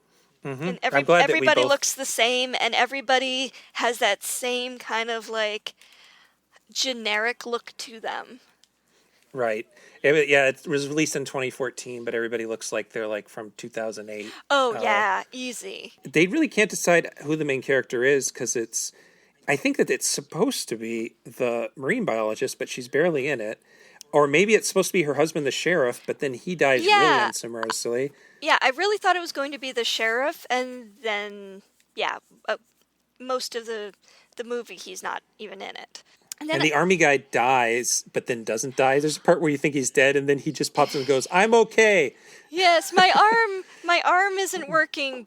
Mm-hmm. And I'm glad that we everybody both... looks the same, and everybody has that same kind of like generic look to them. Right. It was released in 2014, but everybody looks like they're like from 2008. Oh, yeah, easy. They really can't decide who the main character is because I think that it's supposed to be the marine biologist, but she's barely in it. Or maybe it's supposed to be her husband, the sheriff, but then he dies really unceremoniously. Yeah, I really thought it was going to be the sheriff, and then, most of the movie, he's not even in it. And the army guy dies, but then doesn't die. There's a part where you think he's dead, and then he just pops up and goes, "I'm okay." Yes, my arm isn't working,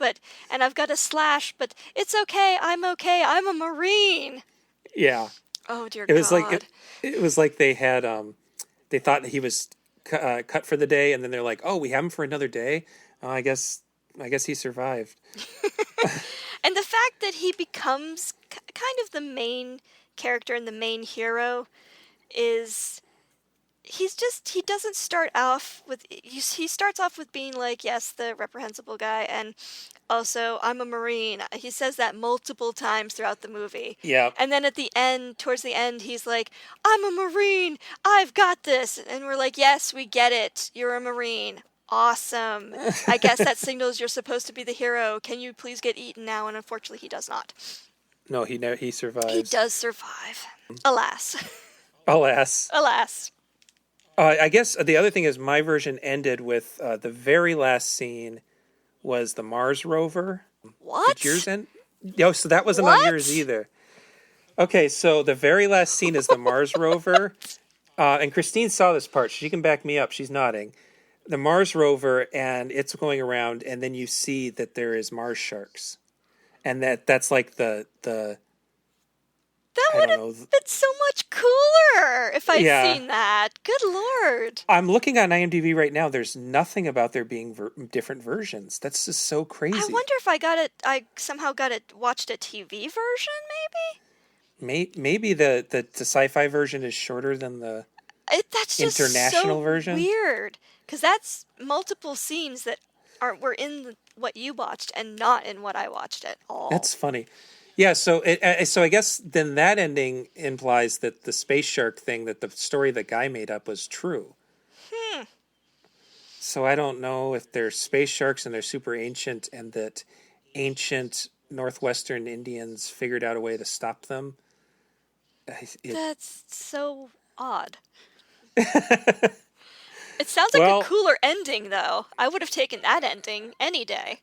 and I've got a slash, but it's okay. I'm okay. I'm a Marine. Yeah. Oh dear God. It was like they had they thought he was cut for the day, and then they're like, "Oh, we have him for another day. I guess he survived." And the fact that he becomes kind of the main character and the main hero is he doesn't start off with he starts off with being like, yes, the reprehensible guy, and also I'm a Marine. He says that multiple times throughout the movie. Yeah. And then towards the end, he's like, I'm a Marine. I've got this. And we're like, yes, we get it. You're a Marine. Awesome. I guess that signals you're supposed to be the hero. Can you please get eaten now? And unfortunately, he does not. No, he survives. He does survive. Alas. Alas. Alas. I guess the other thing is my version ended with the very last scene was the Mars rover. What? Did yours end? No, so that wasn't on yours either. Okay, so the very last scene is the Mars rover. And Christine saw this part. She can back me up. She's nodding. The Mars rover, and it's going around, and then you see that there is Mars sharks. And that's like the that would have been so much cooler if I'd seen that. Good Lord. I'm looking on IMDb right now. There's nothing about there being different versions. That's just so crazy. I wonder if I somehow watched a TV version, maybe? Maybe the Syfy version is shorter than the that's just international version. Weird. Because that's multiple scenes that were in what you watched and not in what I watched at all. That's funny. Yeah, so I guess then that ending implies that the space shark thing, that the story that Guy made up was true. So I don't know if they're space sharks and they're super ancient and that ancient northwestern Indians figured out a way to stop them. That's so odd. It sounds like a cooler ending, though. I would have taken that ending any day.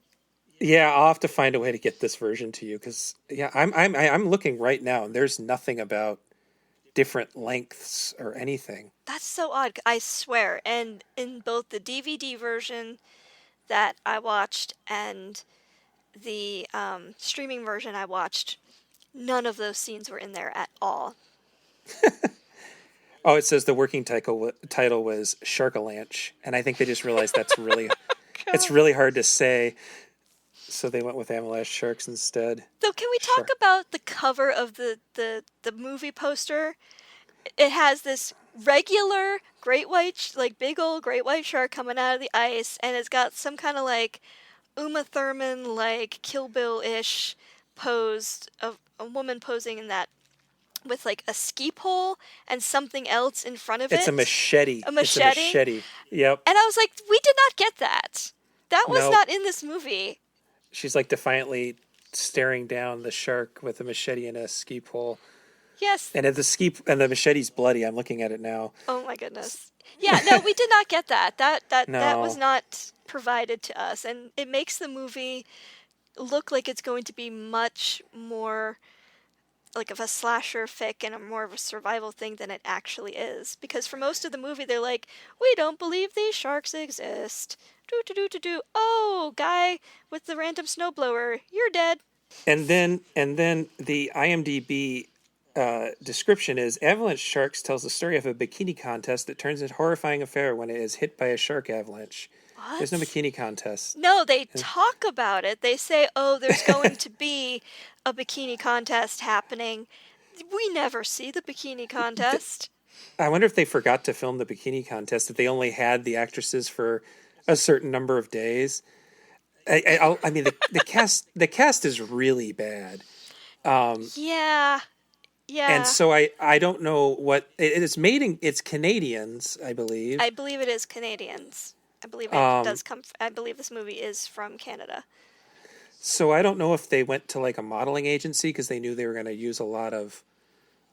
Yeah, I'll have to find a way to get this version to you because I'm looking right now and there's nothing about different lengths or anything. That's so odd. I swear. And in both the DVD version that I watched and the streaming version I watched, none of those scenes were in there at all. Oh, it says the working title was Sharkalanche, and I think they just realized that's really it's really hard to say, so they went with Avalanche Sharks instead. So can we talk about the cover of the movie poster? It has this regular great white, like big old great white shark coming out of the ice, and it's got some kind of like Uma Thurman, like Kill Bill-ish pose of a woman posing in that, with like a ski pole and something else in front of it. It's a machete. A machete? It's a machete. Yep. And I was like, we did not get that. That was not in this movie. She's like defiantly staring down the shark with a machete and a ski pole. Yes. And the machete's bloody. I'm looking at it now. Oh my goodness. Yeah, no, we did not get that. That No. was not provided to us, and it makes the movie look like it's going to be much more like of a slasher fic and a more of a survival thing than it actually is. Because for most of the movie, they're like, we don't believe these sharks exist. Oh, guy with the random snowblower, you're dead. And then the IMDb description is Avalanche Sharks tells the story of a bikini contest that turns into a horrifying affair when it is hit by a shark avalanche. What? There's no bikini contest. No, they talk about it. They say, oh, there's going to be a bikini contest happening. We never see the bikini contest. I wonder if they forgot to film the bikini contest, if they only had the actresses for a certain number of days. I mean, the cast is really bad. Yeah. And so I don't know what it's made in. It's Canadians, I believe. I believe it is Canadians. I believe it does come. I believe this movie is from Canada. So I don't know if they went to like a modeling agency because they knew they were going to use a lot of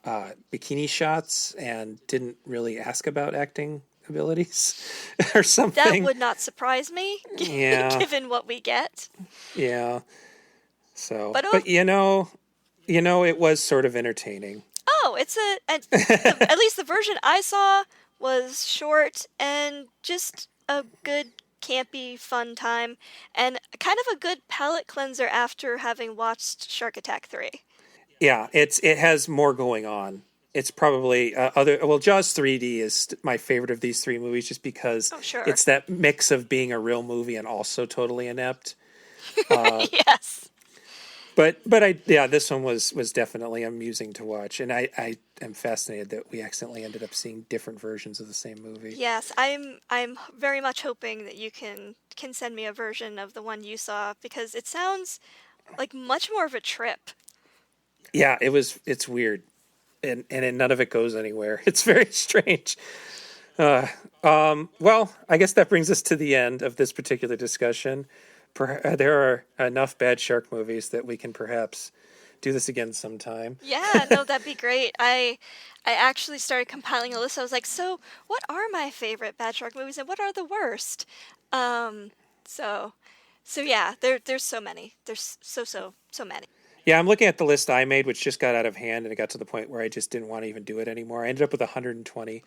bikini shots and didn't really ask about acting abilities or something. That would not surprise me, given what we get. Yeah. So, but you know, it was sort of entertaining. Oh, at least the version I saw was short and just a good campy fun time and kind of a good palate cleanser after having watched Shark Attack 3. Yeah, it has more going on. It's probably Jaws 3D is my favorite of these three movies just because it's that mix of being a real movie and also totally inept. Yes. But this one was definitely amusing to watch, and I am fascinated that we accidentally ended up seeing different versions of the same movie. Yes, I'm very much hoping that you can send me a version of the one you saw because it sounds like much more of a trip. Yeah, it's weird, and none of it goes anywhere. It's very strange. Well, I guess that brings us to the end of this particular discussion. There are enough bad shark movies that we can perhaps do this again sometime. Yeah, no, that'd be great. I actually started compiling a list. I was like, so what are my favorite bad shark movies and what are the worst? So yeah, there's so many. There's so many. Yeah, I'm looking at the list I made, which just got out of hand, and it got to the point where I just didn't want to even do it anymore. I ended up with 120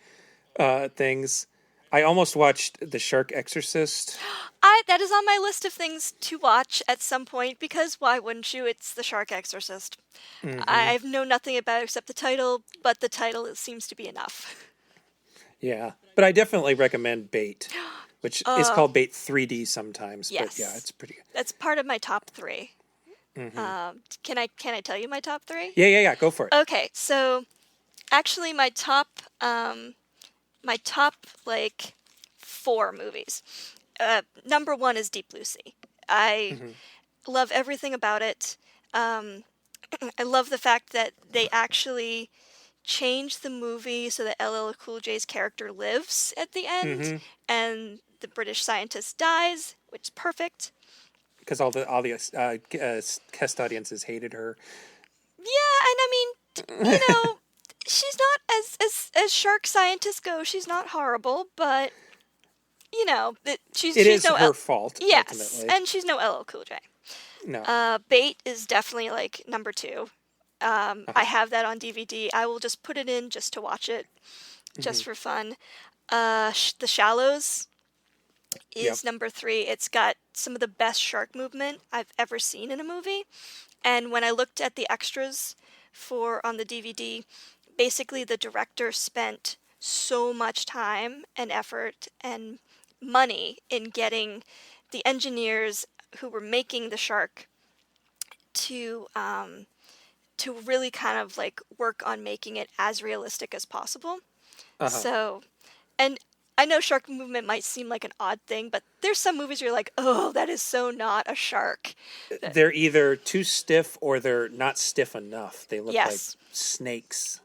things. I almost watched The Shark Exorcist. That is on my list of things to watch at some point because why wouldn't you? It's The Shark Exorcist. Mm-hmm. I know nothing about it except the title, but the title seems to be enough. Yeah, but I definitely recommend Bait, which is called Bait 3D sometimes. Yes. But yeah, it's pretty good. That's part of my top 3. Mm-hmm. Can I tell you my top 3? Yeah, go for it. Okay, so actually my top like 4 movies. Number 1 is Deep Blue Sea. I love everything about it. I love the fact that they actually changed the movie so that LL Cool J's character lives at the end, and the British scientist dies, which is perfect. Because all the test audiences hated her. Yeah, and I mean, she's not as shark scientists go. She's not horrible, but she's no her fault. Yes, ultimately. And she's no LL Cool J. No. Bait is definitely like number 2. I have that on DVD. I will just put it in just to watch it, just for fun. The Shallows is number 3. It's got some of the best shark movement I've ever seen in a movie. And when I looked at the extras on the DVD, basically the director spent so much time and effort and money in getting the engineers who were making the shark to really kind of like work on making it as realistic as possible. So, and I know shark movement might seem like an odd thing, but there's some movies where you're like, oh, that is so not a shark. They're either too stiff or they're not stiff enough. They look like snakes.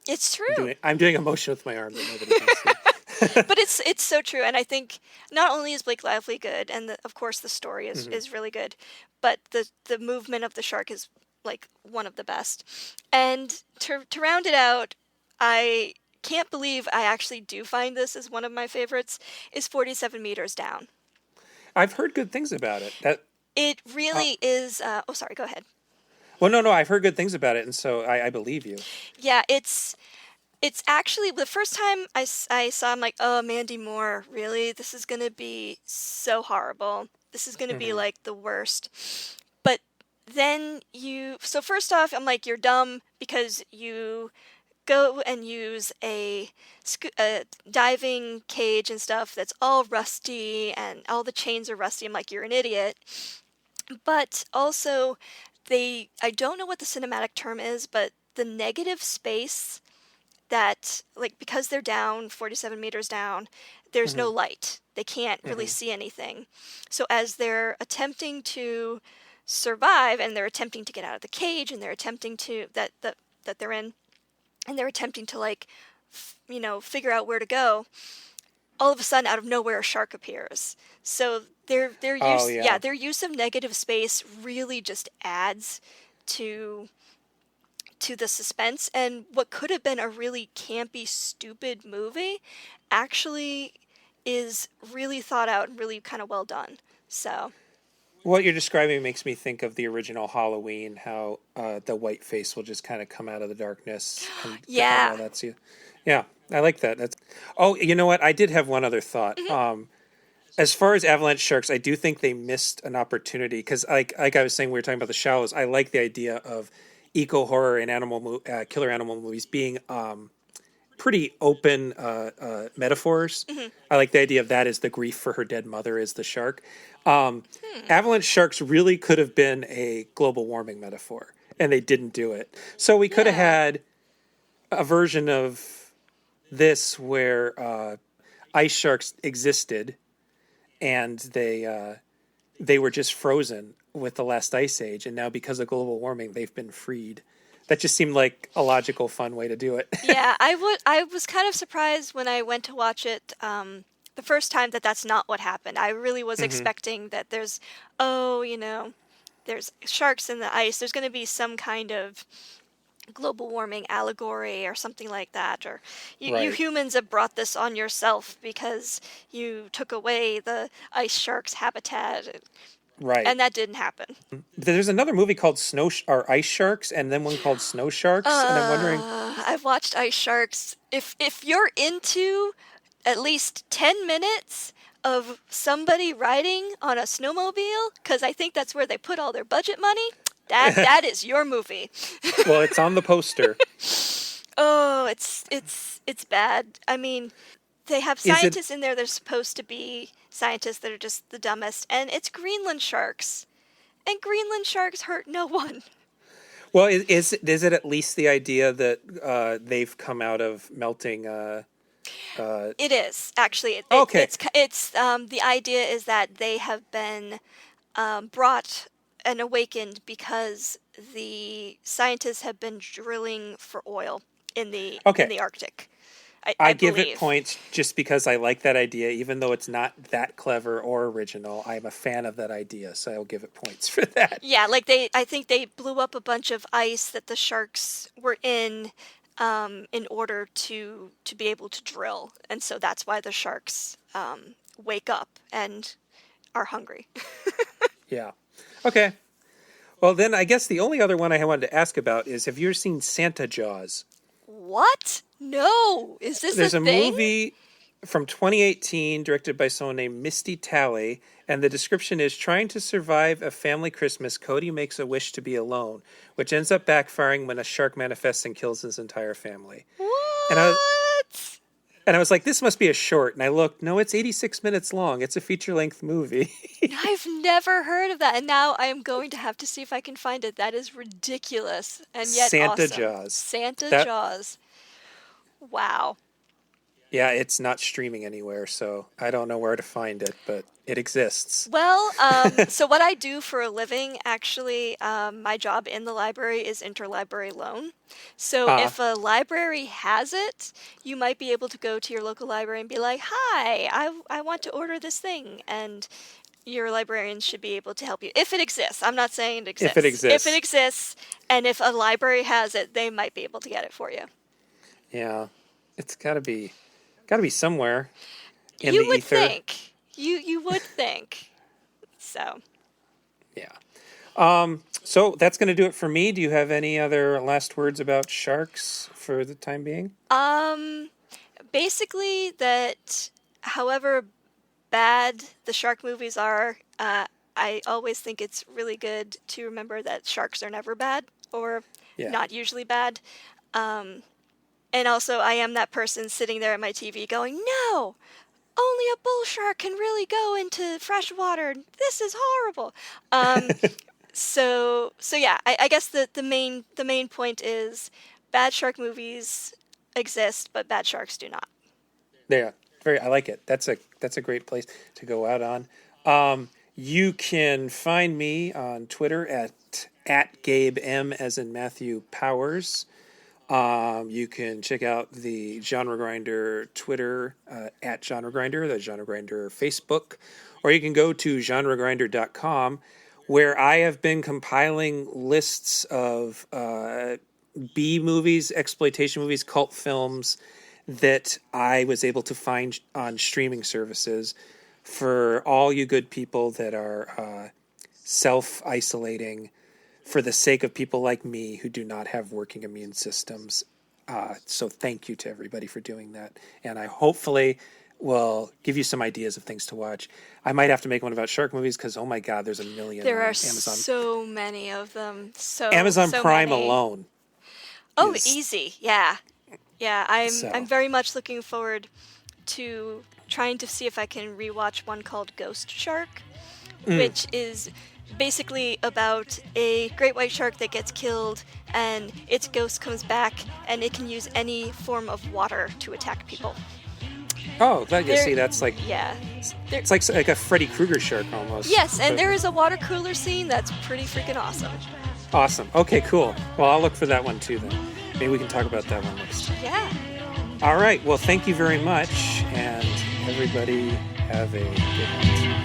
It's true. I'm doing a motion with my arm that nobody can see. But it's so true, and I think not only is Blake Lively good, and of course the story is really good, but the movement of the shark is like one of the best. And to round it out, I can't believe I actually do find this as one of my favorites, is 47 Meters Down. I've heard good things about it. It really is... sorry, go ahead. Well, no, I've heard good things about it, and so I believe you. Yeah, it's actually... The first time I saw, I'm like, oh, Mandy Moore, really? This is going to be so horrible. This is going to be, like, the worst. But then So first off, I'm like, you're dumb because you go and use a diving cage and stuff that's all rusty and all the chains are rusty. I'm like, you're an idiot. But also, I don't know what the cinematic term is, but the negative space that, like, because they're down 47 meters down, there's no light. They can't really see anything. So as they're attempting to survive, and they're attempting to get out of the cage, and they're attempting to that they're in, and they're attempting to, like, figure out where to go, all of a sudden, out of nowhere, a shark appears. So their use of negative space really just adds to the suspense, and what could have been a really campy, stupid movie actually is really thought out and really kind of well done. So what you're describing makes me think of the original Halloween, how the white face will just kind of come out of the darkness. And that's you. Yeah, I like that. You know what? I did have one other thought. As far as Avalanche Sharks, I do think they missed an opportunity because, like I was saying, we were talking about The Shallows. I like the idea of eco horror and killer animal movies being pretty open metaphors. I like the idea of that as the grief for her dead mother is the shark. Avalanche Sharks really could have been a global warming metaphor, and they didn't do it. So we could have had a version of this where ice sharks existed, and they were just frozen with the last ice age, and now because of global warming, they've been freed. That just seemed like a logical, fun way to do it. Yeah, I was kind of surprised when I went to watch it the first time that's not what happened. I really was expecting that there's sharks in the ice. There's going to be some kind of global warming allegory or something like that, or you humans have brought this on yourself because you took away the ice shark's habitat. Right. And that didn't happen. There's another movie called Ice Sharks, and then one called Snow Sharks, and I'm wondering... I've watched Ice Sharks. If you're into at least 10 minutes of somebody riding on a snowmobile, because I think that's where they put all their budget money, that is your movie. Well, it's on the poster. Oh, it's bad. I mean, they have scientists in there that are supposed to be scientists that are just the dumbest, and it's Greenland sharks, and Greenland sharks hurt no one. Well, is it at least the idea that they've come out of melting? It is actually. Okay. It's the idea is that they have been brought and awakened because the scientists have been drilling for oil in the Arctic. I give it points just because I like that idea, even though it's not that clever or original. I'm a fan of that idea, so I'll give it points for that. Yeah, like I think they blew up a bunch of ice that the sharks were in order to be able to drill, and so that's why the sharks wake up and are hungry. Yeah. Okay. Well, then I guess the only other one I wanted to ask about is, have you ever seen Santa Jaws? What? No. Is this There's a thing? Movie from 2018 directed by someone named Misty Talley, and the description is, trying to survive a family Christmas, Cody makes a wish to be alone, which ends up backfiring when a shark manifests and kills his entire family. What? And I was like, this must be a short. And I looked, no, it's 86 minutes long. It's a feature-length movie. I've never heard of that, and now I am going to have to see if I can find it. That is ridiculous, and yet Santa awesome. Jaws. Santa Jaws. Wow. Yeah, it's not streaming anywhere, so I don't know where to find it, but it exists. Well, so what I do for a living, actually, my job in the library is interlibrary loan. So if a library has it, you might be able to go to your local library and be like, hi, I want to order this thing. And your librarian should be able to help you. If it exists. I'm not saying it exists. If it exists. If it exists, and if a library has it, they might be able to get it for you. Yeah. It's gotta be somewhere in you the would ether. think. You would think. So. Yeah. So that's going to do it for me. Do you have any other last words about sharks for the time being? Basically that however bad the shark movies are, I always think it's really good to remember that sharks are never bad, or not usually bad. And also, I am that person sitting there at my TV going, no, only a bull shark can really go into fresh water. This is horrible. So yeah, I guess the main point is bad shark movies exist, but bad sharks do not. Yeah, I like it. That's a great place to go out on. You can find me on Twitter at Gabe M as in Matthew Powers. You can check out the Genre Grinder Twitter at Genre Grinder, the Genre Grinder Facebook, or you can go to genregrinder.com, where I have been compiling lists of B movies, exploitation movies, cult films that I was able to find on streaming services for all you good people that are self-isolating for the sake of people like me who do not have working immune systems. So thank you to everybody for doing that. And I hopefully will give you some ideas of things to watch. I might have to make one about shark movies because, oh my God, there's a million There on are Amazon. so many of them. Amazon so Prime many. alone. Oh, easy. Yeah. Yeah, So. I'm very much looking forward to trying to see if I can rewatch one called Ghost Shark, which is basically about a great white shark that gets killed and its ghost comes back and it can use any form of water to attack people. Oh, you see, that's like it's like a Freddy Krueger shark almost. Yes, and there is a water cooler scene that's pretty freaking awesome. Awesome. Okay, cool. Well, I'll look for that one too then. Maybe we can talk about that one next time. Yeah. All right. Well, thank you very much, and everybody have a good night.